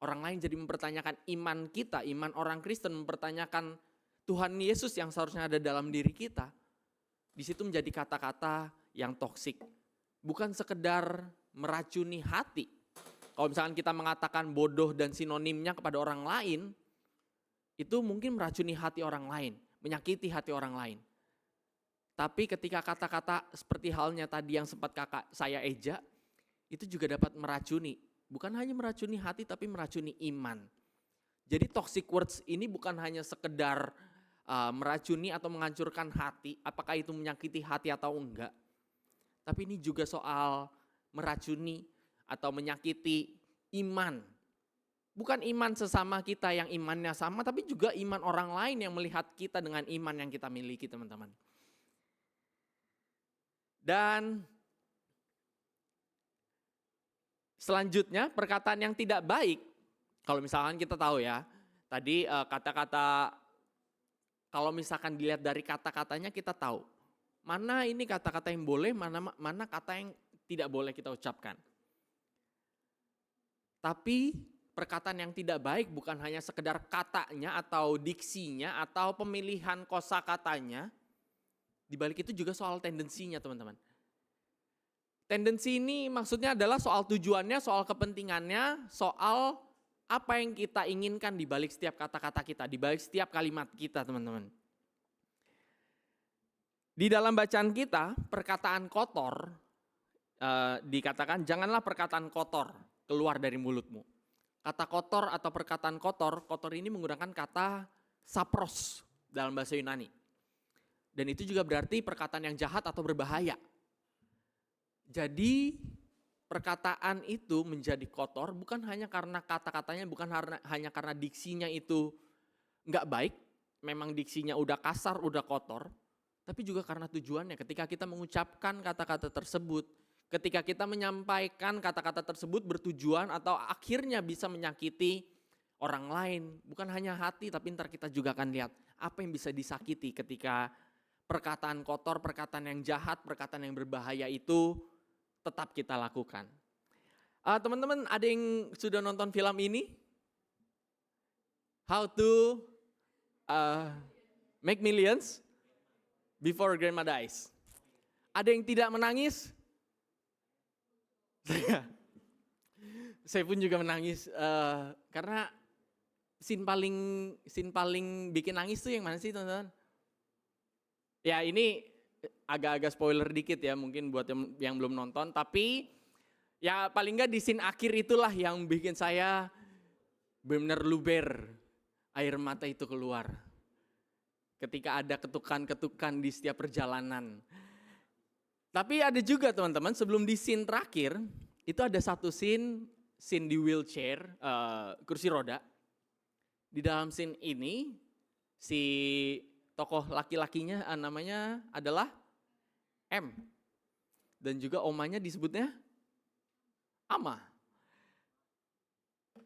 orang lain jadi mempertanyakan iman kita, iman orang Kristen mempertanyakan Tuhan Yesus yang seharusnya ada dalam diri kita. Di situ menjadi kata-kata yang toksik. Bukan sekedar meracuni hati. Kalau misalkan kita mengatakan bodoh dan sinonimnya kepada orang lain, itu mungkin meracuni hati orang lain, menyakiti hati orang lain. Tapi ketika kata-kata seperti halnya tadi yang sempat kakak saya eja, itu juga dapat meracuni. Bukan hanya meracuni hati tapi meracuni iman. Jadi toxic words ini bukan hanya sekedar meracuni atau menghancurkan hati, apakah itu menyakiti hati atau enggak. Tapi ini juga soal meracuni atau menyakiti iman. Bukan iman sesama kita yang imannya sama, tapi juga iman orang lain yang melihat kita dengan iman yang kita miliki, teman-teman. Dan selanjutnya perkataan yang tidak baik, kalau misalkan kita tahu ya, tadi kata-kata, kalau misalkan dilihat dari kata-katanya kita tahu, mana ini kata-kata yang boleh, mana kata yang tidak boleh kita ucapkan. Tapi perkataan yang tidak baik bukan hanya sekedar katanya atau diksinya atau pemilihan kosakatanya, di balik itu juga soal tendensinya teman-teman. Tendensi ini maksudnya adalah soal tujuannya, soal kepentingannya, soal apa yang kita inginkan di balik setiap kata-kata kita, di balik setiap kalimat kita teman-teman. Di dalam bacaan kita, perkataan kotor, dikatakan janganlah perkataan kotor keluar dari mulutmu. Kata kotor atau perkataan kotor, kotor ini menggunakan kata sapros dalam bahasa Yunani. Dan itu juga berarti perkataan yang jahat atau berbahaya. Jadi perkataan itu menjadi kotor bukan hanya karena kata-katanya, bukan hanya karena diksinya itu nggak baik, memang diksinya udah kasar, udah kotor, tapi juga karena tujuannya. Ketika kita mengucapkan kata-kata tersebut, ketika kita menyampaikan kata-kata tersebut bertujuan atau akhirnya bisa menyakiti orang lain, bukan hanya hati, tapi ntar kita juga akan lihat apa yang bisa disakiti ketika perkataan kotor, perkataan yang jahat, perkataan yang berbahaya itu tetap kita lakukan. Teman-teman ada yang sudah nonton film ini? How to Make Millions Before Grandma Dies. Ada yang tidak menangis? Saya pun juga menangis karena scene paling bikin nangis tuh yang mana sih teman-teman? Ya ini agak-agak spoiler dikit ya mungkin buat yang belum nonton, tapi ya paling nggak di scene akhir itulah yang bikin saya benar-benar luber, air mata itu keluar. Ketika ada ketukan-ketukan di setiap perjalanan. Tapi ada juga teman-teman sebelum di scene terakhir, itu ada satu scene di wheelchair, kursi roda. Di dalam scene ini si tokoh laki-lakinya namanya adalah M. Dan juga omanya disebutnya Ama.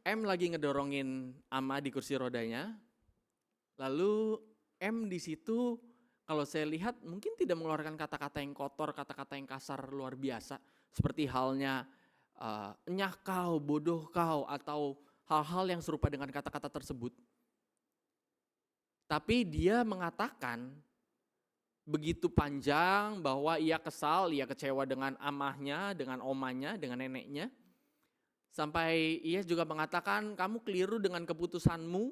M lagi ngedorongin Ama di kursi rodanya. Lalu M di situ kalau saya lihat mungkin tidak mengeluarkan kata-kata yang kotor, kata-kata yang kasar luar biasa. Seperti halnya enyah kau, bodoh kau, atau hal-hal yang serupa dengan kata-kata tersebut. Tapi dia mengatakan begitu panjang bahwa ia kesal, ia kecewa dengan amahnya, dengan omanya, dengan neneknya. Sampai ia juga mengatakan kamu keliru dengan keputusanmu,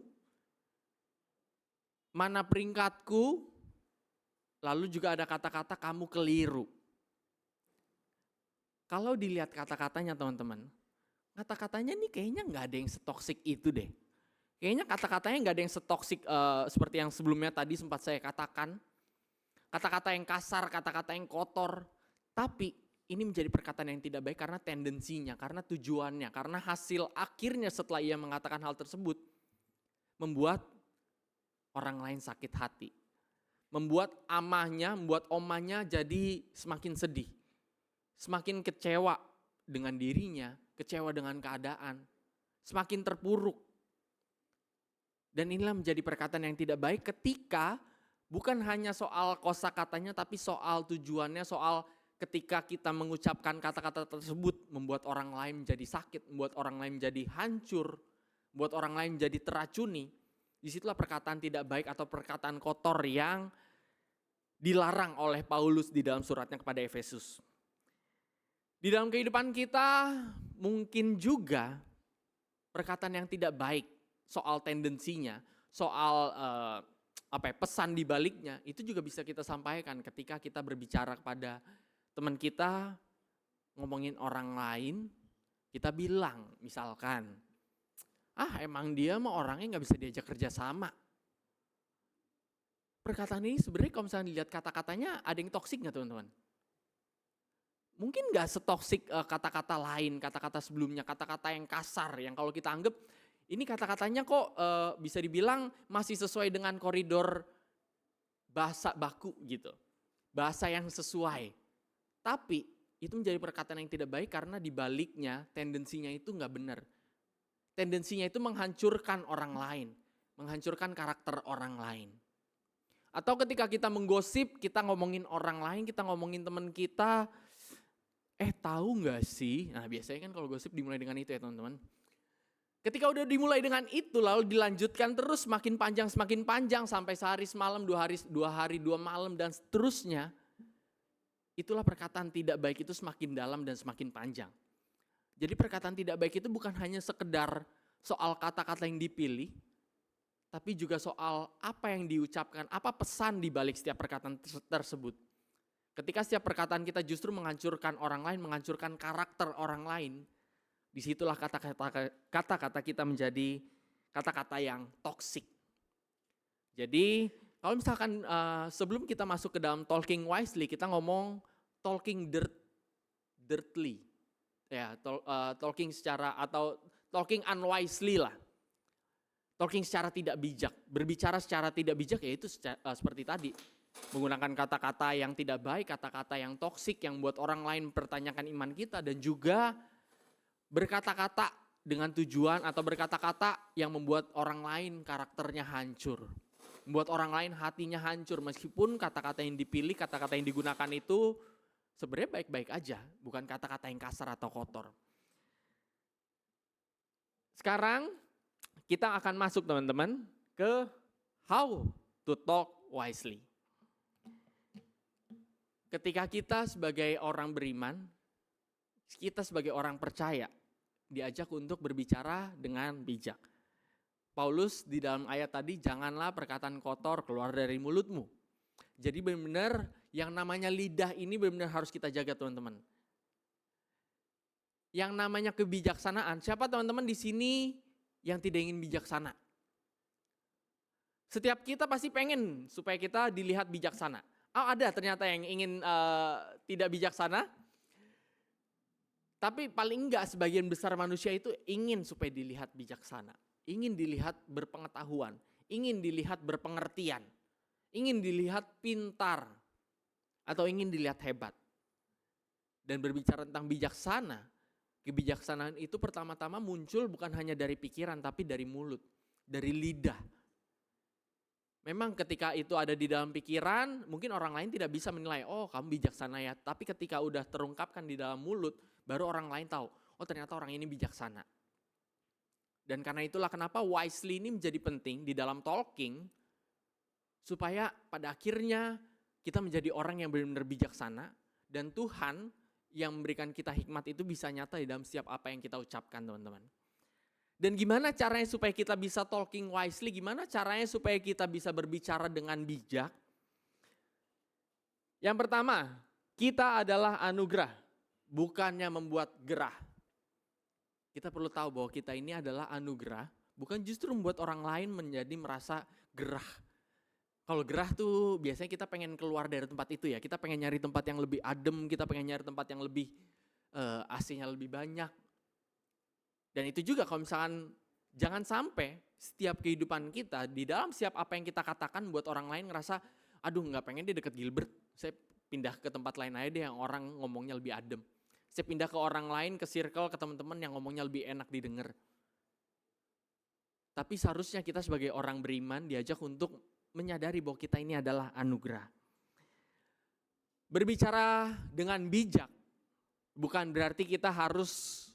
mana peringkatku, lalu juga ada kata-kata kamu keliru. Kalau dilihat kata-katanya teman-teman, kata-katanya nih kayaknya nggak ada yang setoksik itu deh. Kayaknya kata-katanya nggak ada yang setoksik seperti yang sebelumnya tadi sempat saya katakan. Kata-kata yang kasar, kata-kata yang kotor. Tapi ini menjadi perkataan yang tidak baik karena tendensinya, karena tujuannya, karena hasil akhirnya setelah ia mengatakan hal tersebut. Membuat orang lain sakit hati. Membuat amahnya, membuat omanya jadi semakin sedih. Semakin kecewa dengan dirinya, kecewa dengan keadaan, semakin terpuruk. Dan inilah menjadi perkataan yang tidak baik ketika bukan hanya soal kosakatanya tapi soal tujuannya, soal ketika kita mengucapkan kata-kata tersebut membuat orang lain menjadi sakit, membuat orang lain menjadi hancur, membuat orang lain menjadi teracuni. Disitulah perkataan tidak baik atau perkataan kotor yang dilarang oleh Paulus di dalam suratnya kepada Efesus. Di dalam kehidupan kita mungkin juga perkataan yang tidak baik soal tendensinya, soal pesan di baliknya, itu juga bisa kita sampaikan ketika kita berbicara kepada teman kita, ngomongin orang lain, kita bilang misalkan, emang dia mah orangnya gak bisa diajak kerja sama. Perkataan ini sebenarnya kalau misalnya dilihat kata-katanya ada yang toksik gak teman-teman? Mungkin gak setoksik kata-kata lain, kata-kata sebelumnya, kata-kata yang kasar yang kalau kita anggap ini kata-katanya kok bisa dibilang masih sesuai dengan koridor bahasa baku gitu. Bahasa yang sesuai. Tapi itu menjadi perkataan yang tidak baik karena di baliknya tendensinya itu gak benar. Tendensinya itu menghancurkan orang lain, menghancurkan karakter orang lain. Atau ketika kita menggosip, kita ngomongin orang lain, kita ngomongin teman kita, tahu nggak sih? Nah biasanya kan kalau gosip dimulai dengan itu ya teman-teman. Ketika udah dimulai dengan itu lalu dilanjutkan terus semakin panjang sampai sehari semalam, dua hari dua malam dan seterusnya. Itulah perkataan tidak baik itu semakin dalam dan semakin panjang. Jadi perkataan tidak baik itu bukan hanya sekedar soal kata-kata yang dipilih, tapi juga soal apa yang diucapkan, apa pesan di balik setiap perkataan tersebut. Ketika setiap perkataan kita justru menghancurkan orang lain, menghancurkan karakter orang lain, disitulah kata-kata kita menjadi kata-kata yang toksik. Jadi kalau misalkan sebelum kita masuk ke dalam talking wisely, kita ngomong talking dirtly, ya talking secara atau talking unwisely lah, talking secara tidak bijak, berbicara secara tidak bijak yaitu seperti tadi. Menggunakan kata-kata yang tidak baik, kata-kata yang toksik yang membuat orang lain mempertanyakan iman kita dan juga berkata-kata dengan tujuan atau berkata-kata yang membuat orang lain karakternya hancur. Membuat orang lain hatinya hancur meskipun kata-kata yang dipilih, kata-kata yang digunakan itu sebenarnya baik-baik aja, bukan kata-kata yang kasar atau kotor. Sekarang kita akan masuk teman-teman ke how to talk wisely. Ketika kita sebagai orang beriman, kita sebagai orang percaya, diajak untuk berbicara dengan bijak. Paulus di dalam ayat tadi, janganlah perkataan kotor keluar dari mulutmu. Jadi benar-benar yang namanya lidah ini benar-benar harus kita jaga teman-teman. Yang namanya kebijaksanaan, siapa teman-teman di sini yang tidak ingin bijaksana? Setiap kita pasti pengen supaya kita dilihat bijaksana. Oh, ada ternyata yang ingin tidak bijaksana. Tapi paling enggak sebagian besar manusia itu ingin supaya dilihat bijaksana. Ingin dilihat berpengetahuan. Ingin dilihat berpengertian. Ingin dilihat pintar. Atau ingin dilihat hebat. Dan berbicara tentang bijaksana. Kebijaksanaan itu pertama-tama muncul bukan hanya dari pikiran tapi dari mulut. Dari lidah. Memang ketika itu ada di dalam pikiran, mungkin orang lain tidak bisa menilai, oh kamu bijaksana ya. Tapi ketika udah terungkapkan di dalam mulut, baru orang lain tahu, oh ternyata orang ini bijaksana. Dan karena itulah kenapa wisely ini menjadi penting di dalam talking, supaya pada akhirnya kita menjadi orang yang benar-benar bijaksana, dan Tuhan yang memberikan kita hikmat itu bisa nyata di dalam setiap apa yang kita ucapkan teman-teman. Dan gimana caranya supaya kita bisa talking wisely, gimana caranya supaya kita bisa berbicara dengan bijak? Yang pertama, kita adalah anugerah, bukannya membuat gerah. Kita perlu tahu bahwa kita ini adalah anugerah, bukan justru membuat orang lain menjadi merasa gerah. Kalau gerah tuh biasanya kita pengen keluar dari tempat itu ya, kita pengen nyari tempat yang lebih adem, kita pengen nyari tempat yang lebih AC-nya lebih banyak. Dan itu juga kalau misalkan jangan sampai setiap kehidupan kita di dalam setiap apa yang kita katakan buat orang lain ngerasa, aduh nggak pengen dia deket Gilbert, saya pindah ke tempat lain aja deh yang orang ngomongnya lebih adem. Saya pindah ke orang lain, ke circle, ke teman-teman yang ngomongnya lebih enak didengar. Tapi seharusnya kita sebagai orang beriman diajak untuk menyadari bahwa kita ini adalah anugerah. Berbicara dengan bijak bukan berarti kita harus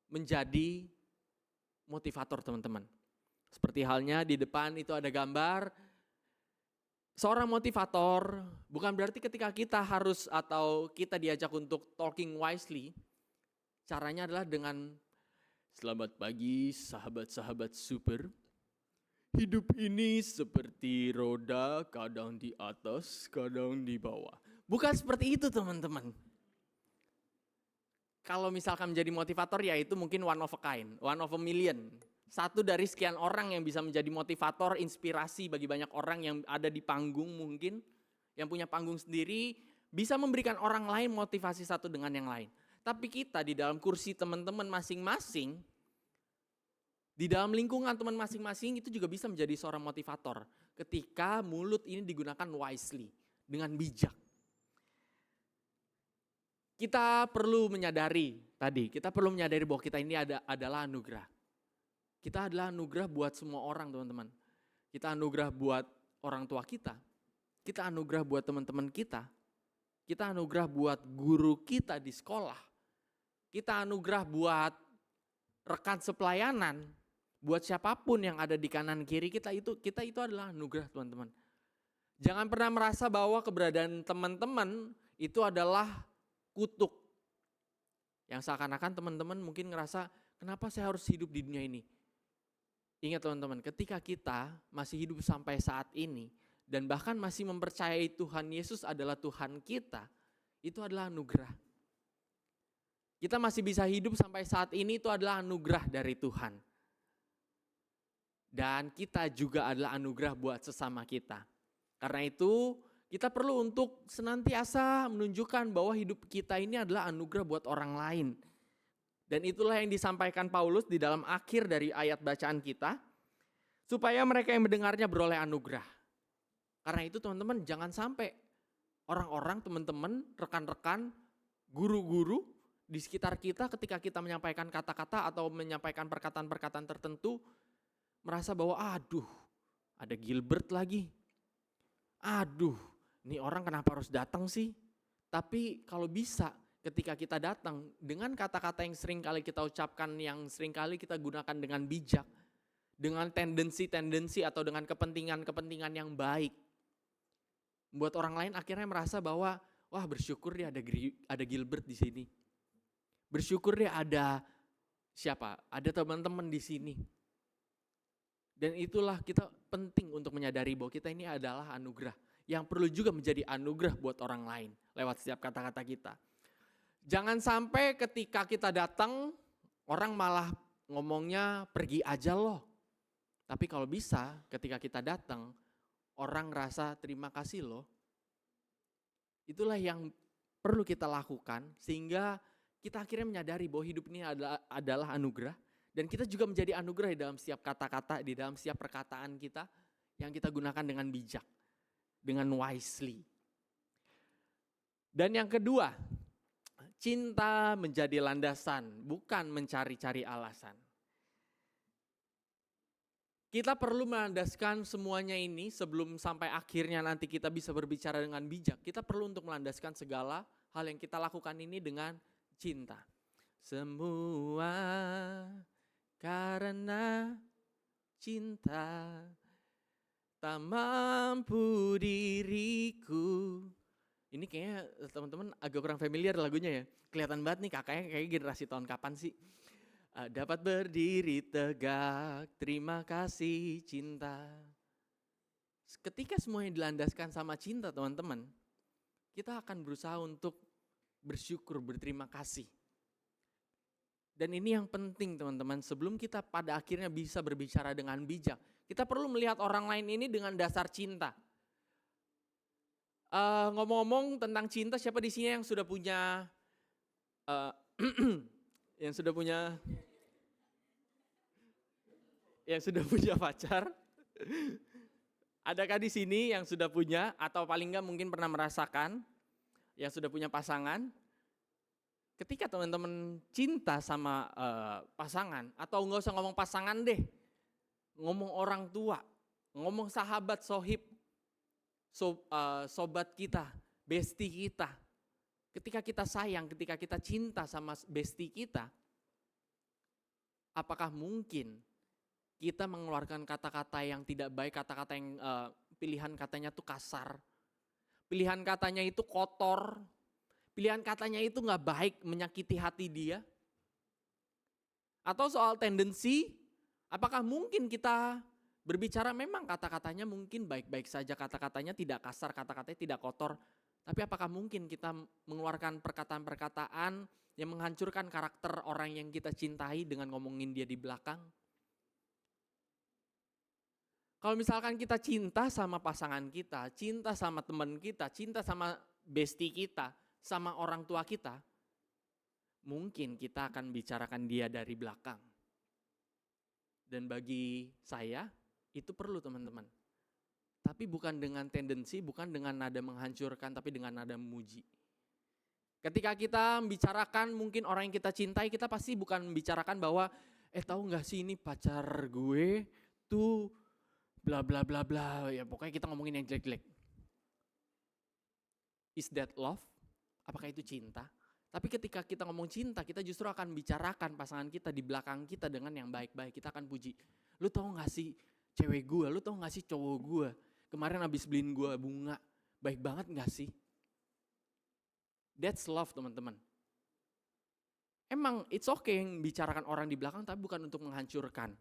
menjadi motivator teman-teman. Seperti halnya di depan itu ada gambar seorang motivator, bukan berarti ketika kita harus atau kita diajak untuk talking wisely, caranya adalah dengan selamat pagi sahabat-sahabat super. Hidup ini seperti roda, kadang di atas, kadang di bawah. Bukan seperti itu teman-teman. Kalau misalkan menjadi motivator ya itu mungkin one of a kind, one of a million. Satu dari sekian orang yang bisa menjadi motivator, inspirasi bagi banyak orang yang ada di panggung mungkin. Yang punya panggung sendiri bisa memberikan orang lain motivasi satu dengan yang lain. Tapi kita di dalam kursi teman-teman masing-masing, di dalam lingkungan teman masing-masing itu juga bisa menjadi seorang motivator. Ketika mulut ini digunakan wisely, dengan bijak. Kita perlu menyadari bahwa kita ini adalah anugerah. Kita adalah anugerah buat semua orang teman-teman. Kita anugerah buat orang tua kita. Kita anugerah buat teman-teman kita. Kita anugerah buat guru kita di sekolah. Kita anugerah buat rekan sepelayanan. Buat siapapun yang ada di kanan kiri kita itu adalah anugerah teman-teman. Jangan pernah merasa bahwa keberadaan teman-teman itu adalah kutuk. Yang seakan-akan teman-teman mungkin ngerasa, kenapa saya harus hidup di dunia ini? Ingat teman-teman, ketika kita masih hidup sampai saat ini, dan bahkan masih mempercayai Tuhan Yesus adalah Tuhan kita, itu adalah anugerah. Kita masih bisa hidup sampai saat ini, itu adalah anugerah dari Tuhan. Dan kita juga adalah anugerah buat sesama kita. Karena itu, kita perlu untuk senantiasa menunjukkan bahwa hidup kita ini adalah anugerah buat orang lain. Dan itulah yang disampaikan Paulus di dalam akhir dari ayat bacaan kita. Supaya mereka yang mendengarnya beroleh anugerah. Karena itu teman-teman jangan sampai orang-orang, teman-teman, rekan-rekan, guru-guru di sekitar kita ketika kita menyampaikan kata-kata atau menyampaikan perkataan-perkataan tertentu. Merasa bahwa aduh ada Gilbert lagi. Aduh. Ini orang kenapa harus datang sih? Tapi kalau bisa ketika kita datang dengan kata-kata yang sering kali kita ucapkan, yang sering kali kita gunakan dengan bijak, dengan tendensi-tendensi atau dengan kepentingan-kepentingan yang baik. Buat orang lain akhirnya merasa bahwa wah bersyukur dia ada Gilbert di sini. Bersyukur dia ada siapa? Ada teman-teman di sini. Dan itulah kita penting untuk menyadari bahwa kita ini adalah anugerah. Yang perlu juga menjadi anugerah buat orang lain lewat setiap kata-kata kita. Jangan sampai ketika kita datang, orang malah ngomongnya pergi aja loh. Tapi kalau bisa ketika kita datang, orang rasa terima kasih loh. Itulah yang perlu kita lakukan sehingga kita akhirnya menyadari bahwa hidup ini adalah anugerah. Dan kita juga menjadi anugerah di dalam setiap kata-kata, di dalam setiap perkataan kita yang kita gunakan dengan bijak, dengan wisely. Dan yang kedua, cinta menjadi landasan, bukan mencari-cari alasan. Kita perlu melandaskan semuanya ini sebelum sampai akhirnya nanti kita bisa berbicara dengan bijak. Kita perlu untuk melandaskan segala hal yang kita lakukan ini dengan cinta. Semua karena cinta, tak mampu diriku. Ini kayaknya teman-teman agak kurang familiar lagunya ya. Kelihatan banget nih kakaknya kayak generasi tahun kapan sih. Dapat berdiri tegak, terima kasih cinta. Ketika semuanya dilandaskan sama cinta teman-teman, kita akan berusaha untuk bersyukur, berterima kasih. Dan ini yang penting teman-teman, sebelum kita pada akhirnya bisa berbicara dengan bijak, kita perlu melihat orang lain ini dengan dasar cinta. Ngomong-ngomong tentang cinta, siapa di sini yang sudah punya yang sudah punya pacar? Adakah di sini yang sudah punya atau paling enggak mungkin pernah merasakan yang sudah punya pasangan? Ketika teman-teman cinta sama pasangan, atau enggak usah ngomong pasangan deh, ngomong orang tua, ngomong sahabat, sohib, sobat kita, bestie kita. Ketika kita sayang, ketika kita cinta sama bestie kita, apakah mungkin kita mengeluarkan kata-kata yang tidak baik, kata-kata yang pilihan katanya tuh kasar, pilihan katanya itu kotor, pilihan katanya itu nggak baik, menyakiti hati dia? Atau soal tendensi, apakah mungkin kita berbicara memang kata-katanya mungkin baik-baik saja, kata-katanya tidak kasar, kata-katanya tidak kotor, tapi apakah mungkin kita mengeluarkan perkataan-perkataan yang menghancurkan karakter orang yang kita cintai dengan ngomongin dia di belakang? Kalau misalkan kita cinta sama pasangan kita, cinta sama teman kita, cinta sama bestie kita, sama orang tua kita, mungkin kita akan bicarakan dia dari belakang. Dan bagi saya, itu perlu teman-teman. Tapi bukan dengan tendensi, bukan dengan nada menghancurkan, tapi dengan nada memuji. Ketika kita membicarakan mungkin orang yang kita cintai, kita pasti bukan membicarakan bahwa, tahu gak sih ini pacar gue tuh bla bla bla bla, ya pokoknya kita ngomongin yang jelek-jelek. Is that love? Apakah itu cinta? Tapi ketika kita ngomong cinta, kita justru akan bicarakan pasangan kita di belakang kita dengan yang baik-baik. Kita akan puji, lu tahu gak sih cewek gue, lu tahu gak sih cowok gue, kemarin habis beliin gue bunga, baik banget gak sih? That's love teman-teman. Emang it's okay yang bicarakan orang di belakang, tapi bukan untuk menghancurkan.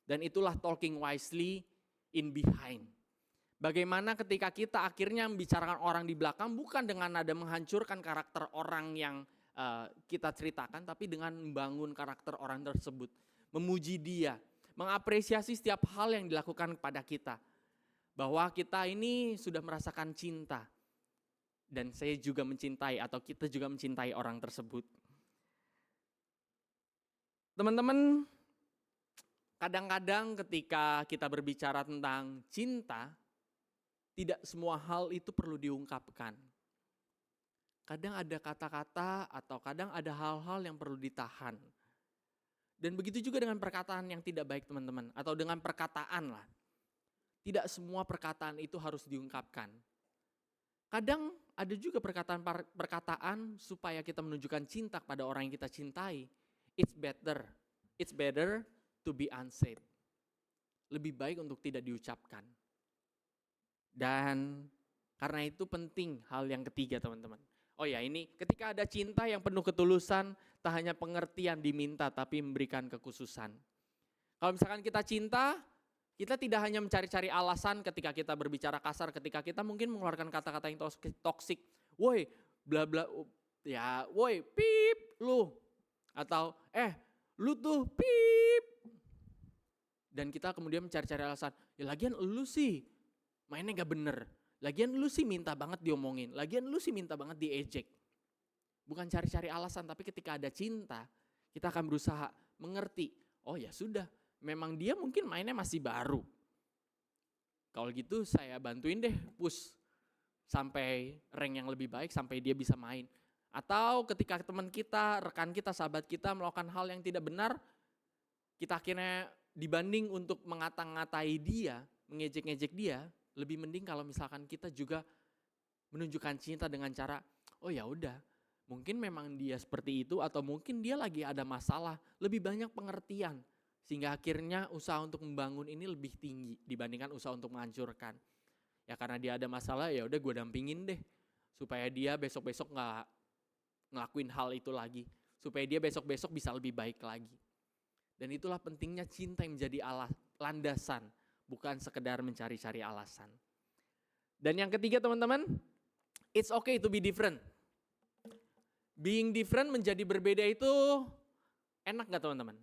Dan itulah talking wisely in behind. Bagaimana ketika kita akhirnya membicarakan orang di belakang bukan dengan nada menghancurkan karakter orang yang kita ceritakan, tapi dengan membangun karakter orang tersebut. Memuji dia, mengapresiasi setiap hal yang dilakukan kepada kita. Bahwa kita ini sudah merasakan cinta. Dan saya juga mencintai atau kita juga mencintai orang tersebut. Teman-teman, kadang-kadang ketika kita berbicara tentang cinta, tidak semua hal itu perlu diungkapkan. Kadang ada kata-kata atau kadang ada hal-hal yang perlu ditahan. Dan begitu juga dengan perkataan yang tidak baik teman-teman, atau dengan perkataan lah. Tidak semua perkataan itu harus diungkapkan. Kadang ada juga perkataan supaya kita menunjukkan cinta kepada orang yang kita cintai. It's better to be unsaid. Lebih baik untuk tidak diucapkan. Dan karena itu penting hal yang ketiga teman-teman. Oh ya, ini ketika ada cinta yang penuh ketulusan, tak hanya pengertian diminta tapi memberikan kekhususan. Kalau misalkan kita cinta, Kita tidak hanya mencari-cari alasan ketika kita berbicara kasar, ketika kita mungkin mengeluarkan kata-kata yang toksik. Woi, bla bla, ya, woi, pip, lu. Atau, lu tuh, pip. Dan kita kemudian mencari-cari alasan, ya lagian lu sih mainnya gak bener. Lagian lu sih minta banget diomongin. Lagian lu sih minta banget diejek. Bukan cari-cari alasan, tapi ketika ada cinta, kita akan berusaha mengerti. Oh ya sudah, memang dia mungkin mainnya masih baru. Kalau gitu saya bantuin deh push sampai rank yang lebih baik, sampai dia bisa main. Atau ketika teman kita, rekan kita, sahabat kita melakukan hal yang tidak benar, kita akhirnya dibanding untuk mengata-ngatai dia, mengejek-ngejek dia, lebih mending kalau misalkan kita juga menunjukkan cinta dengan cara, oh ya udah, mungkin memang dia seperti itu atau mungkin dia lagi ada masalah, lebih banyak pengertian sehingga akhirnya usaha untuk membangun ini lebih tinggi dibandingkan usaha untuk menghancurkan. Ya karena dia ada masalah, ya udah gue dampingin deh supaya dia besok-besok nggak ngelakuin hal itu lagi, supaya dia besok-besok bisa lebih baik lagi. Dan itulah pentingnya cinta yang menjadi landasan, bukan sekedar mencari-cari alasan. Dan yang ketiga teman-teman, it's okay to be different. Being different, menjadi berbeda itu enak gak teman-teman?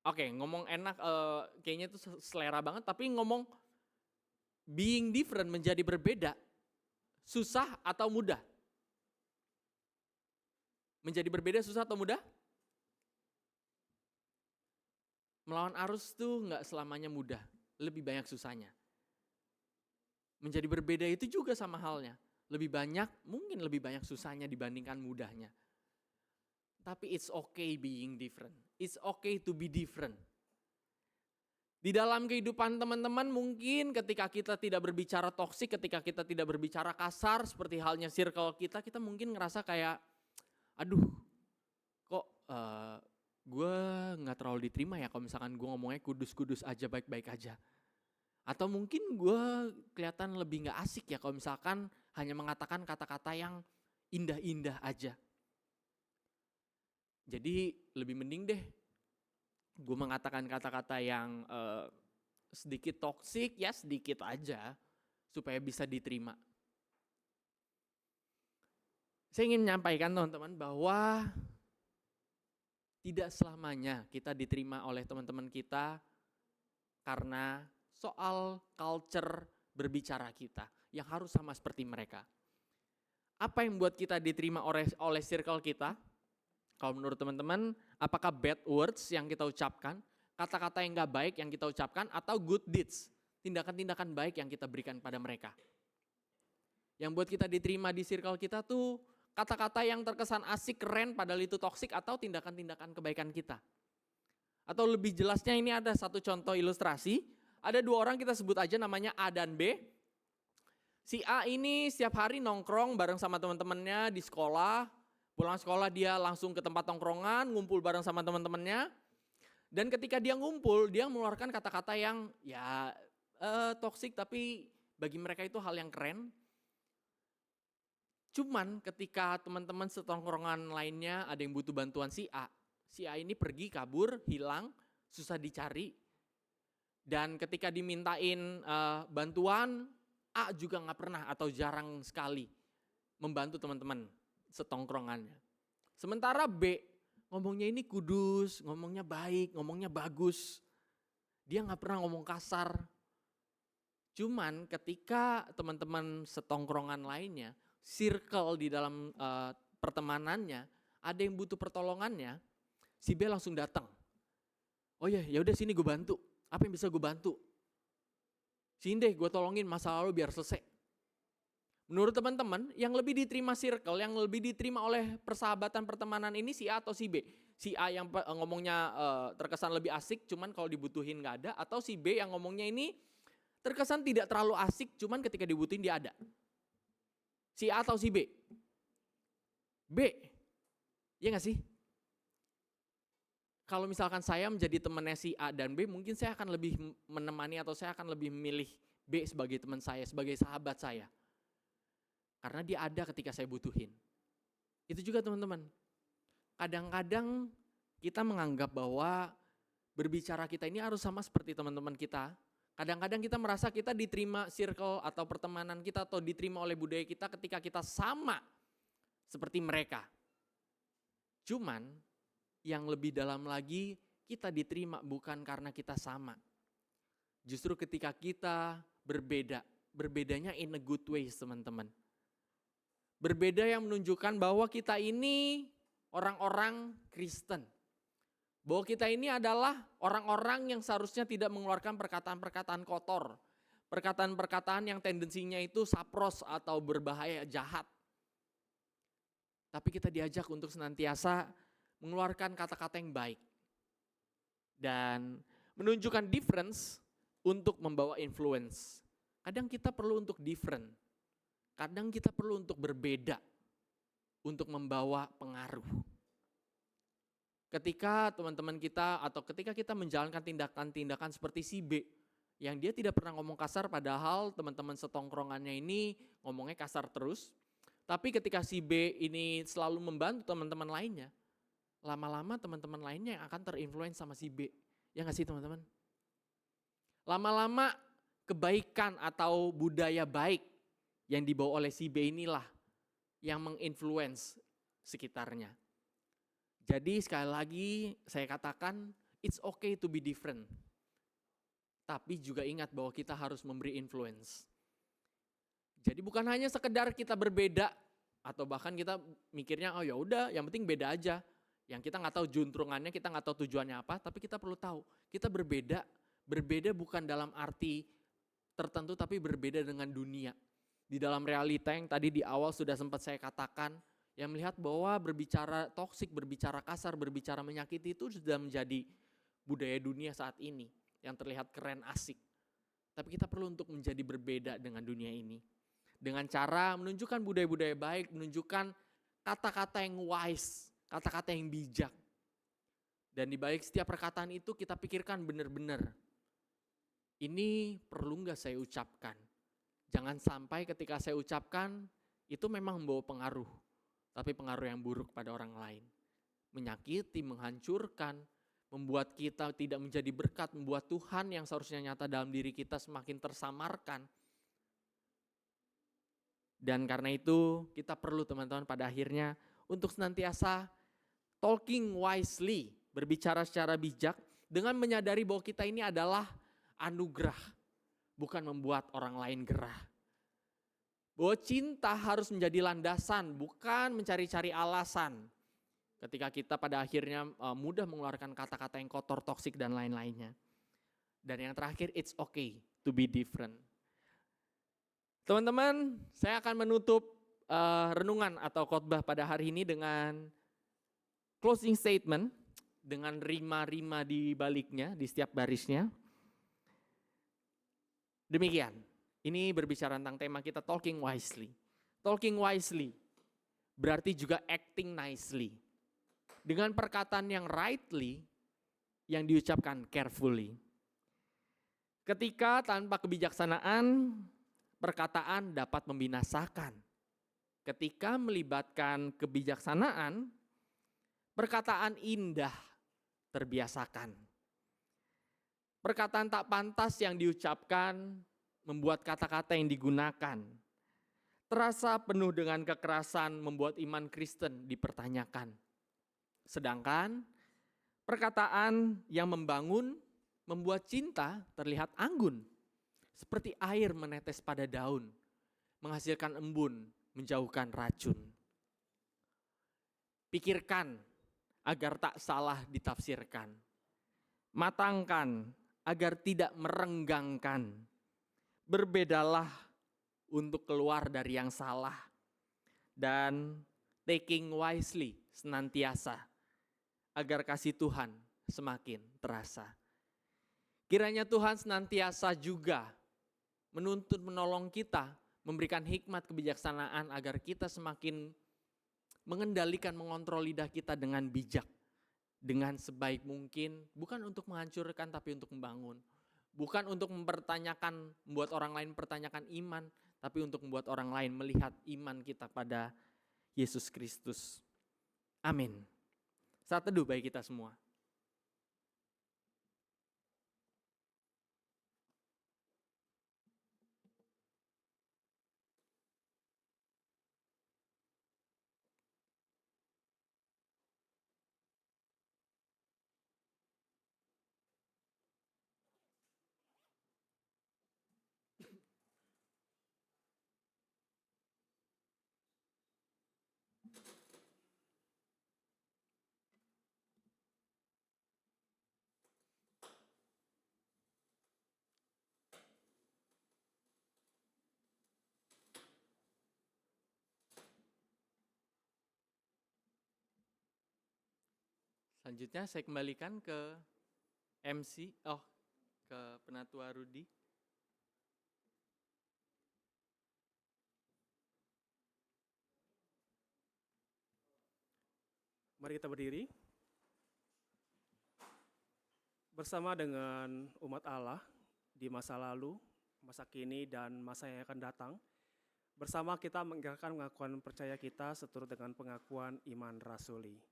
Oke, ngomong enak kayaknya itu selera banget, tapi ngomong being different, menjadi berbeda, susah atau mudah? Menjadi berbeda susah atau mudah? Melawan arus tuh gak selamanya mudah, lebih banyak susahnya. Menjadi berbeda itu juga sama halnya. Mungkin lebih banyak susahnya dibandingkan mudahnya. Tapi it's okay being different. It's okay to be different. Di dalam kehidupan teman-teman mungkin ketika kita tidak berbicara toksik, ketika kita tidak berbicara kasar seperti halnya circle kita mungkin ngerasa kayak, aduh kok gue gak terlalu diterima ya kalau misalkan gue ngomongnya kudus-kudus aja, baik-baik aja. Atau mungkin gue kelihatan lebih gak asik ya kalau misalkan hanya mengatakan kata-kata yang indah-indah aja. Jadi lebih mending deh gue mengatakan kata-kata yang sedikit toksik, ya sedikit aja supaya bisa diterima. Saya ingin menyampaikan teman-teman bahwa tidak selamanya kita diterima oleh teman-teman kita karena soal culture berbicara kita yang harus sama seperti mereka. Apa yang membuat kita diterima oleh circle kita? Kalau menurut teman-teman, apakah bad words yang kita ucapkan, kata-kata yang gak baik yang kita ucapkan, atau good deeds, tindakan-tindakan baik yang kita berikan pada mereka? Yang buat kita diterima di circle kita tuh kata-kata yang terkesan asik, keren, padahal itu toksik, atau tindakan-tindakan kebaikan kita. Atau lebih jelasnya ini ada satu contoh ilustrasi, ada dua orang kita sebut aja namanya A dan B. Si A ini setiap hari nongkrong bareng sama teman-temannya di sekolah, pulang sekolah dia langsung ke tempat nongkrongan, ngumpul bareng sama teman-temannya. Dan ketika dia ngumpul, dia mengeluarkan kata-kata yang ya toksik tapi bagi mereka itu hal yang keren. Cuman ketika teman-teman setongkrongan lainnya ada yang butuh bantuan si A ini pergi kabur, hilang, susah dicari. Dan ketika dimintain bantuan, A juga gak pernah atau jarang sekali membantu teman-teman setongkrongannya. Sementara B ngomongnya ini kudus, ngomongnya baik, ngomongnya bagus. Dia gak pernah ngomong kasar. Cuman ketika teman-teman setongkrongan lainnya, circle di dalam pertemanannya, ada yang butuh pertolongannya, si B langsung datang. Oh ya udah sini gue bantu. Apa yang bisa gue bantu? Sini deh gue tolongin masalah lo biar selesai. Menurut teman-teman, yang lebih diterima circle, yang lebih diterima oleh persahabatan pertemanan ini si A atau si B? Si A yang ngomongnya terkesan lebih asik, cuman kalau dibutuhin gak ada. Atau si B yang ngomongnya ini terkesan tidak terlalu asik, cuman ketika dibutuhin dia ada. Si A atau si B? B, iya gak sih? Kalau misalkan saya menjadi temannya si A dan B, mungkin saya akan lebih menemani atau saya akan lebih memilih B sebagai teman saya, sebagai sahabat saya. Karena dia ada ketika saya butuhin. Itu juga teman-teman. Kadang-kadang kita menganggap bahwa berbicara kita ini harus sama seperti teman-teman kita. Kadang-kadang kita merasa kita diterima circle atau pertemanan kita atau diterima oleh budaya kita ketika kita sama seperti mereka. Cuman yang lebih dalam lagi, kita diterima bukan karena kita sama. Justru ketika kita berbeda, berbedanya in a good way teman-teman. Berbeda yang menunjukkan bahwa kita ini orang-orang Kristen. Bahwa kita ini adalah orang-orang yang seharusnya tidak mengeluarkan perkataan-perkataan kotor. Perkataan-perkataan yang tendensinya itu sapros atau berbahaya, jahat. Tapi kita diajak untuk senantiasa mengeluarkan kata-kata yang baik. Dan menunjukkan difference untuk membawa influence. Kadang kita perlu untuk different. Kadang kita perlu untuk berbeda. Untuk membawa pengaruh. Ketika teman-teman kita atau ketika kita menjalankan tindakan-tindakan seperti si B yang dia tidak pernah ngomong kasar padahal teman-teman setongkrongannya ini ngomongnya kasar terus. Tapi ketika si B ini selalu membantu teman-teman lainnya, lama-lama teman-teman lainnya yang akan terinfluence sama si B. Ya nggak sih teman-teman? Lama-lama kebaikan atau budaya baik yang dibawa oleh si B inilah yang menginfluence sekitarnya. Jadi sekali lagi saya katakan it's okay to be different. Tapi juga ingat bahwa kita harus memberi influence. Jadi bukan hanya sekedar kita berbeda atau bahkan kita mikirnya oh ya udah yang penting beda aja. Yang kita nggak tahu juntrungannya, kita nggak tahu tujuannya apa, tapi kita perlu tahu kita berbeda. Berbeda bukan dalam arti tertentu tapi berbeda dengan dunia. Di dalam realita yang tadi di awal sudah sempat saya katakan, yang melihat bahwa berbicara toksik, berbicara kasar, berbicara menyakiti itu sudah menjadi budaya dunia saat ini yang terlihat keren, asik. Tapi kita perlu untuk menjadi berbeda dengan dunia ini. Dengan cara menunjukkan budaya-budaya baik, menunjukkan kata-kata yang wise, kata-kata yang bijak. Dan di balik setiap perkataan itu kita pikirkan benar-benar. Ini perlu nggak saya ucapkan? Jangan sampai ketika saya ucapkan itu memang membawa pengaruh. Tapi pengaruh yang buruk pada orang lain. Menyakiti, menghancurkan, membuat kita tidak menjadi berkat, membuat Tuhan yang seharusnya nyata dalam diri kita semakin tersamarkan. Dan karena itu kita perlu teman-teman pada akhirnya untuk senantiasa talking wisely, berbicara secara bijak dengan menyadari bahwa kita ini adalah anugerah, bukan membuat orang lain gerah. Bahwa cinta harus menjadi landasan, bukan mencari-cari alasan. Ketika kita pada akhirnya mudah mengeluarkan kata-kata yang kotor, toksik, dan lain-lainnya. Dan yang terakhir, it's okay to be different. Teman-teman, saya akan menutup renungan atau khotbah pada hari ini dengan closing statement, dengan rima-rima di baliknya, di setiap barisnya. Demikian. Ini berbicara tentang tema kita talking wisely. Talking wisely berarti juga acting nicely. Dengan perkataan yang rightly, yang diucapkan carefully. Ketika tanpa kebijaksanaan, perkataan dapat membinasakan. Ketika melibatkan kebijaksanaan, perkataan indah terbiasakan. Perkataan tak pantas yang diucapkan membuat kata-kata yang digunakan terasa penuh dengan kekerasan, membuat iman Kristen dipertanyakan. Sedangkan perkataan yang membangun membuat cinta terlihat anggun, seperti air menetes pada daun, menghasilkan embun, menjauhkan racun. Pikirkan agar tak salah ditafsirkan. Matangkan agar tidak merenggangkan. Berbedalah untuk keluar dari yang salah. Dan taking wisely senantiasa agar kasih Tuhan semakin terasa. Kiranya Tuhan senantiasa juga menuntun menolong kita, memberikan hikmat kebijaksanaan agar kita semakin mengendalikan, mengontrol lidah kita dengan bijak. Dengan sebaik mungkin, bukan untuk menghancurkan tapi untuk membangun. Bukan untuk mempertanyakan, membuat orang lain mempertanyakan iman, tapi untuk membuat orang lain melihat iman kita pada Yesus Kristus. Amin. Saat teduh bagi kita semua. Selanjutnya saya kembalikan ke MC, ke Penatua Rudi. Mari kita berdiri. Bersama dengan umat Allah di masa lalu, masa kini, dan masa yang akan datang. Bersama kita mengikrarkan pengakuan percaya kita seturut dengan pengakuan iman rasuli.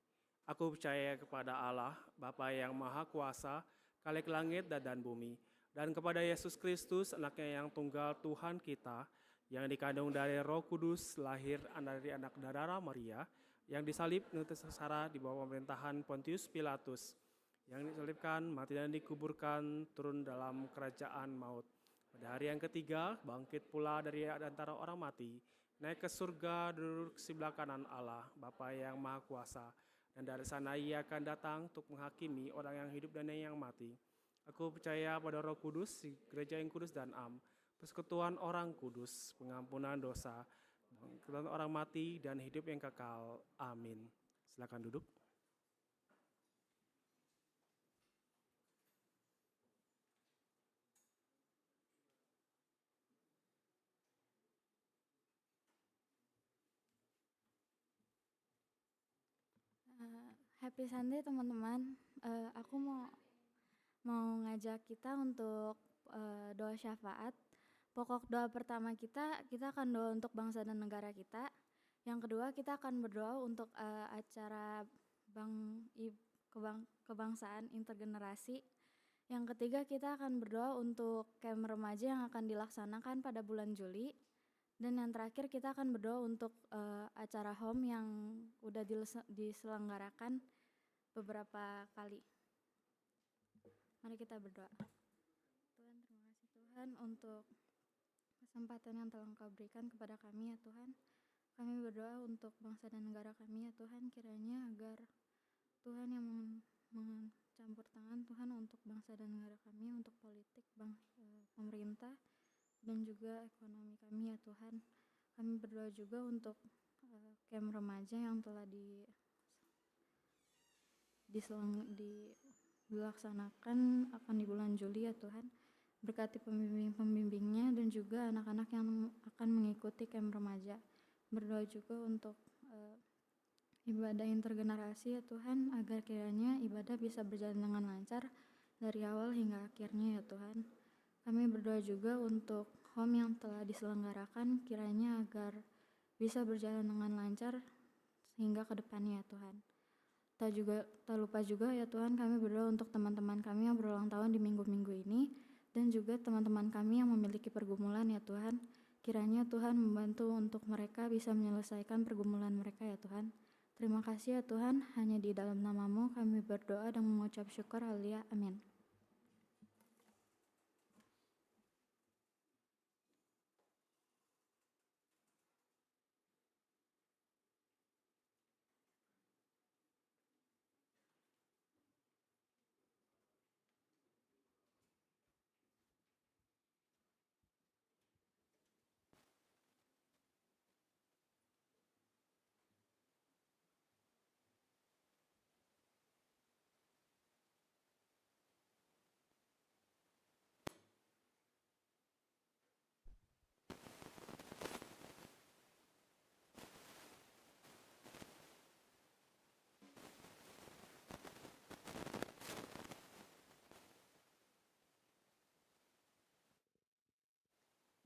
Aku percaya kepada Allah, Bapa yang Maha Kuasa, Khalik langit dan bumi, dan kepada Yesus Kristus, anaknya yang tunggal Tuhan kita, yang dikandung dari Roh Kudus, lahir dari anak darah Maria, yang disalib sengsara di bawah pemerintahan Pontius Pilatus, yang disalibkan, mati dan dikuburkan, turun dalam kerajaan maut. Pada hari yang ketiga, bangkit pula dari antara orang mati, naik ke surga, duduk di sebelah kanan Allah, Bapa yang Maha Kuasa, dan dari sana ia akan datang untuk menghakimi orang yang hidup dan yang mati. Aku percaya pada Roh Kudus, gereja yang kudus dan am, persekutuan orang kudus, pengampunan dosa, bangkitan orang mati, dan hidup yang kekal. Amin. Silakan duduk. Happy Sunday teman-teman. Aku mau ngajak kita untuk doa syafaat. Pokok doa pertama kita akan doa untuk bangsa dan negara kita. Yang kedua kita akan berdoa untuk acara kebangsaan intergenerasi. Yang ketiga kita akan berdoa untuk camp remaja yang akan dilaksanakan pada bulan Juli. Dan yang terakhir kita akan berdoa untuk acara home yang udah diselenggarakan beberapa kali. Mari kita berdoa. Tuhan, terima kasih Tuhan untuk kesempatan yang telah Engkau berikan kepada kami ya Tuhan. Kami berdoa untuk bangsa dan negara kami ya Tuhan, kiranya agar Tuhan yang mencampur tangan Tuhan untuk bangsa dan negara kami, untuk politik, pemerintah, dan juga ekonomi kami ya Tuhan. Kami berdoa juga untuk camp remaja yang telah dilaksanakan akan di bulan Juli ya Tuhan. Berkati pembimbing-pembimbingnya dan juga anak-anak yang akan mengikuti camp remaja. Berdoa juga untuk ibadah intergenerasi ya Tuhan, agar kiranya ibadah bisa berjalan dengan lancar dari awal hingga akhirnya ya Tuhan. Kami berdoa juga untuk home yang telah diselenggarakan, kiranya agar bisa berjalan dengan lancar hingga ke depannya ya Tuhan. Tak lupa juga ya Tuhan, kami berdoa untuk teman-teman kami yang berulang tahun di minggu-minggu ini, dan juga teman-teman kami yang memiliki pergumulan ya Tuhan. Kiranya Tuhan membantu untuk mereka bisa menyelesaikan pergumulan mereka ya Tuhan. Terima kasih ya Tuhan, hanya di dalam nama-Mu kami berdoa dan mengucap syukur. Haleluya. Amin.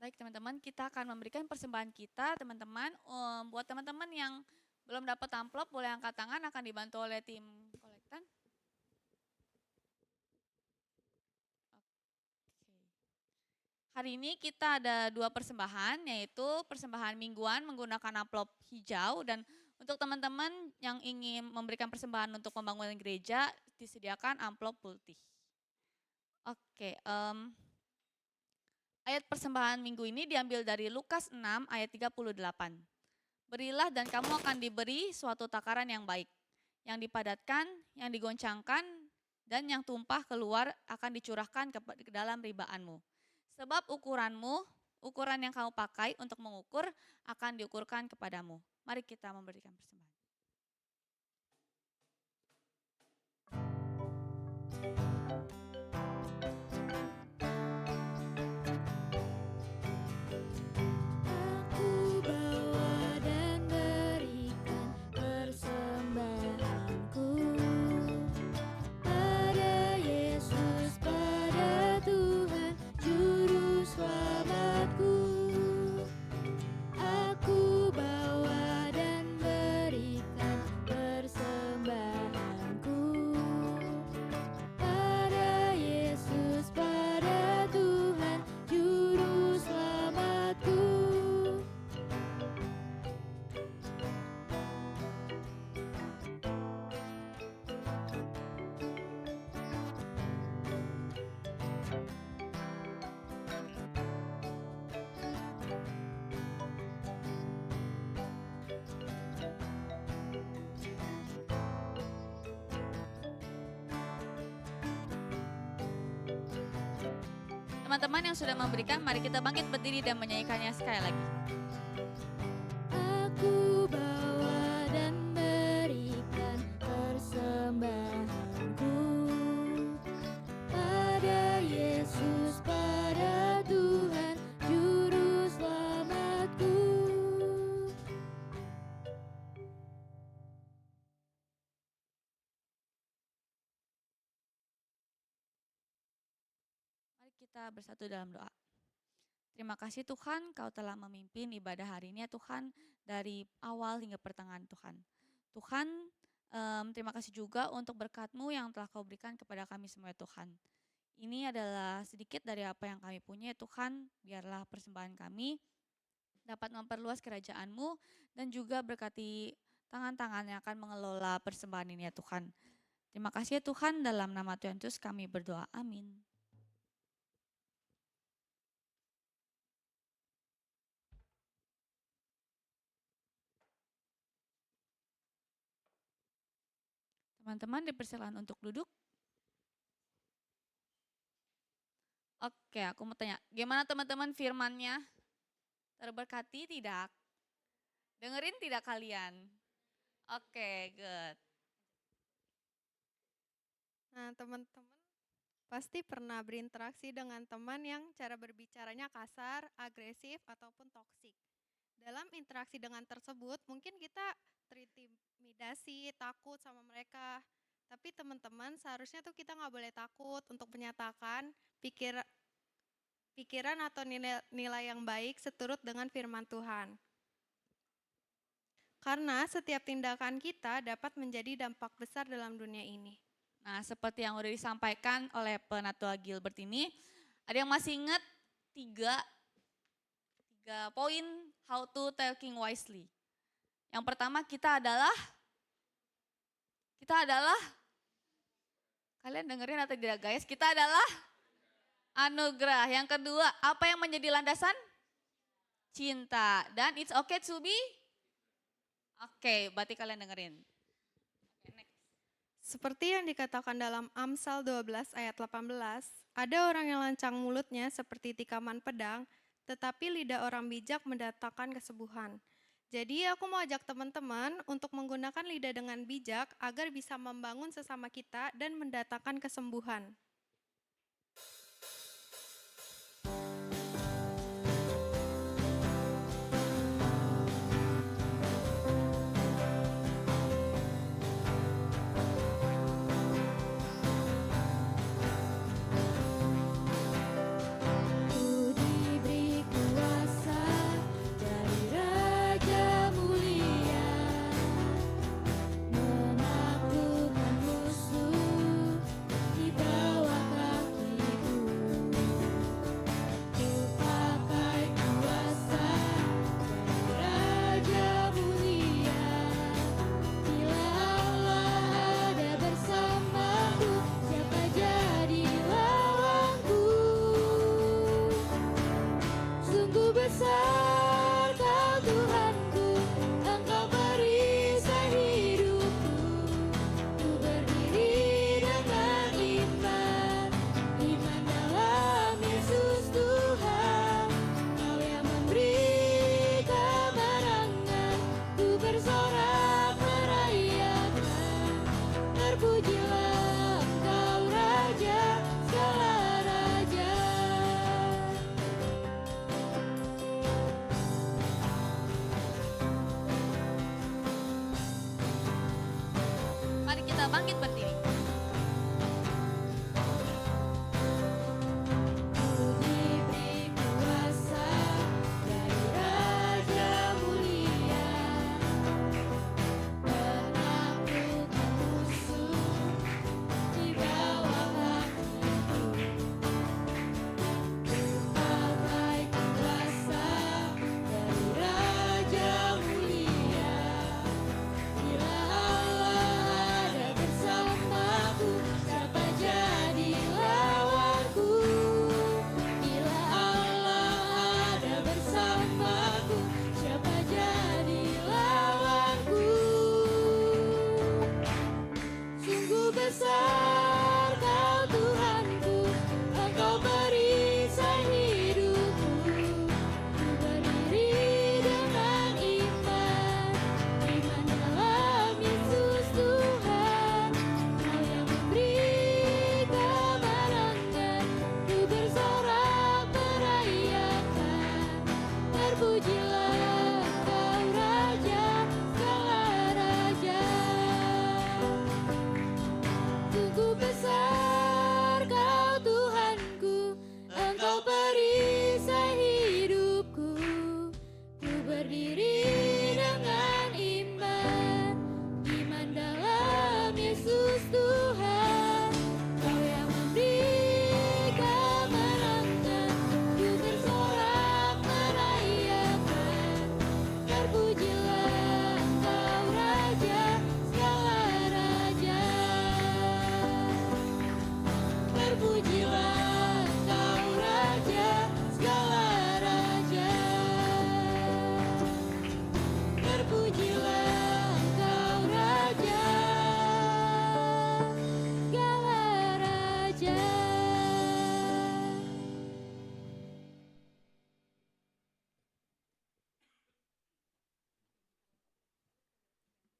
Baik teman-teman, kita akan memberikan persembahan kita teman-teman. Buat teman-teman yang belum dapat amplop boleh angkat tangan, akan dibantu oleh tim kolektan. Hari ini kita ada 2 persembahan, yaitu persembahan mingguan menggunakan amplop hijau, dan untuk teman-teman yang ingin memberikan persembahan untuk pembangunan gereja disediakan amplop putih. Ayat persembahan minggu ini diambil dari Lukas 6 ayat 38. Berilah dan kamu akan diberi suatu takaran yang baik, yang dipadatkan, yang digoncangkan, dan yang tumpah keluar akan dicurahkan ke dalam ribaanmu. Sebab ukuran yang kamu pakai untuk mengukur akan diukurkan kepadamu. Mari kita memberikan persembahan. teman-teman yang sudah memberikan, mari kita bangkit berdiri dan menyanyikannya sekali lagi. Aku bawa dan berikan persembahanku pada Yesus, pada Tuhan Juru Selamatku. Mari kita bersatu dalam doa. Terima kasih Tuhan, Kau telah memimpin ibadah hari ini ya Tuhan, dari awal hingga pertengahan Tuhan. Tuhan, terima kasih juga untuk berkat-Mu yang telah Kau berikan kepada kami semua ya Tuhan. Ini adalah sedikit dari apa yang kami punya ya Tuhan, biarlah persembahan kami dapat memperluas kerajaan-Mu dan juga berkati tangan-tangan yang akan mengelola persembahan ini ya Tuhan. Terima kasih ya Tuhan, dalam nama Tuhan Yesus kami berdoa, amin. Teman-teman dipersilakan untuk duduk. Oke, aku mau tanya, gimana teman-teman firmannya? Terberkati tidak? Dengerin tidak kalian? Oke, good. Nah, teman-teman pasti pernah berinteraksi dengan teman yang cara berbicaranya kasar, agresif, ataupun toksik. Dalam interaksi dengan tersebut, mungkin kita terintimidasi, takut sama mereka. Tapi teman-teman, seharusnya tuh kita nggak boleh takut untuk menyatakan pikiran atau nilai yang baik seturut dengan firman Tuhan. Karena setiap tindakan kita dapat menjadi dampak besar dalam dunia ini. Nah, seperti yang udah disampaikan oleh Penatua Gilbert ini, ada yang masih ingat tiga poin how to talking wisely. Yang pertama kita adalah, kalian dengerin atau tidak guys? Kita adalah anugerah. Yang kedua, apa yang menjadi landasan? Cinta. Dan it's okay to be? Oke, berarti kalian dengerin. Seperti yang dikatakan dalam Amsal 12 ayat 18, ada orang yang lancang mulutnya seperti tikaman pedang, tetapi lidah orang bijak mendatangkan kesembuhan. Jadi aku mau ajak teman-teman untuk menggunakan lidah dengan bijak agar bisa membangun sesama kita dan mendatangkan kesembuhan. Bangkit berdiri. Besar Kau Tuhanku, Engkau beri saya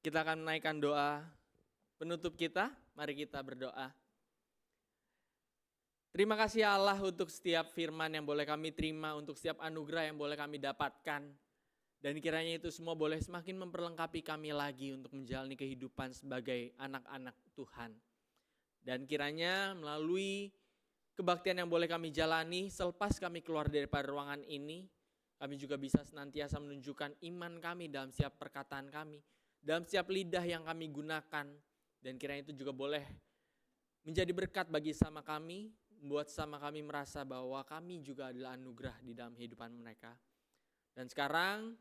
Kita akan menaikkan doa penutup kita. Mari kita berdoa. Terima kasih ya Allah untuk setiap firman yang boleh kami terima, untuk setiap anugerah yang boleh kami dapatkan. Dan kiranya itu semua boleh semakin memperlengkapi kami lagi untuk menjalani kehidupan sebagai anak-anak Tuhan. Dan kiranya melalui kebaktian yang boleh kami jalani selepas kami keluar daripada ruangan ini, kami juga bisa senantiasa menunjukkan iman kami dalam setiap perkataan kami, dalam setiap lidah yang kami gunakan. Dan kiranya itu juga boleh menjadi berkat bagi sama kami, membuat sama kami merasa bahwa kami juga adalah anugerah di dalam kehidupan mereka. Dan sekarang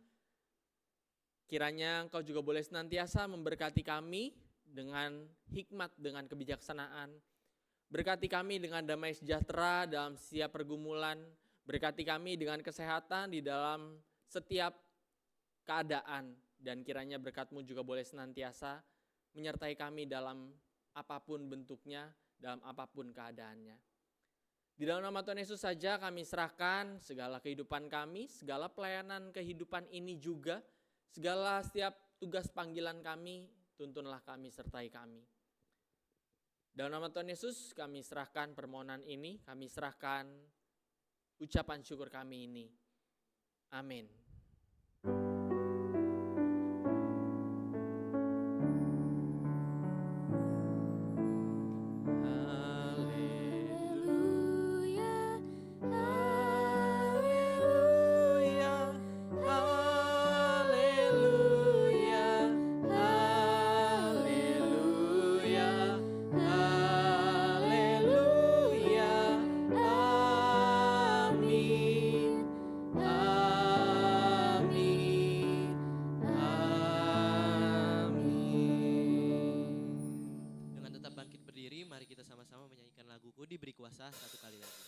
kiranya Engkau juga boleh senantiasa memberkati kami dengan hikmat, dengan kebijaksanaan. Berkati kami dengan damai sejahtera dalam setiap pergumulan. Berkati kami dengan kesehatan di dalam setiap keadaan. Dan kiranya berkat-Mu juga boleh senantiasa menyertai kami dalam apapun bentuknya, dalam apapun keadaannya. Di dalam nama Tuhan Yesus saja kami serahkan segala kehidupan kami, segala pelayanan kehidupan ini juga, segala setiap tugas panggilan kami, tuntunlah kami sertai kami. Dalam nama Tuhan Yesus kami serahkan permohonan ini, kami serahkan ucapan syukur kami ini. Amin. Diberi kuasa satu kali lagi.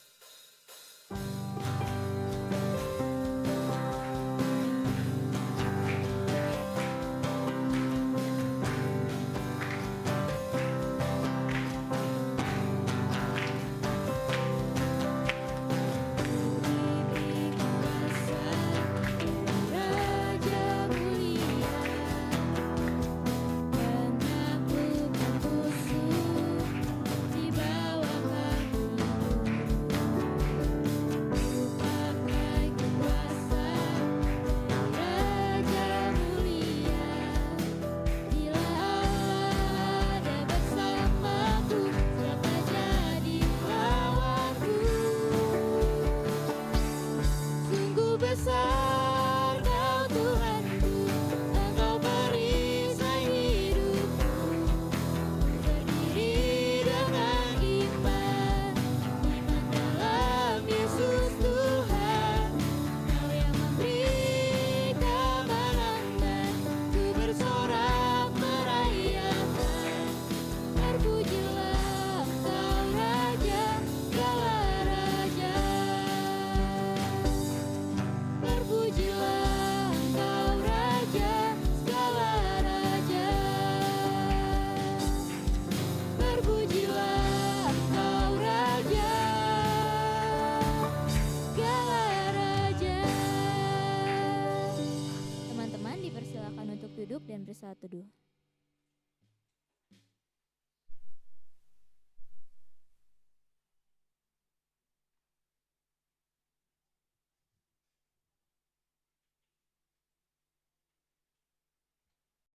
Duduk dan bersatu teduh.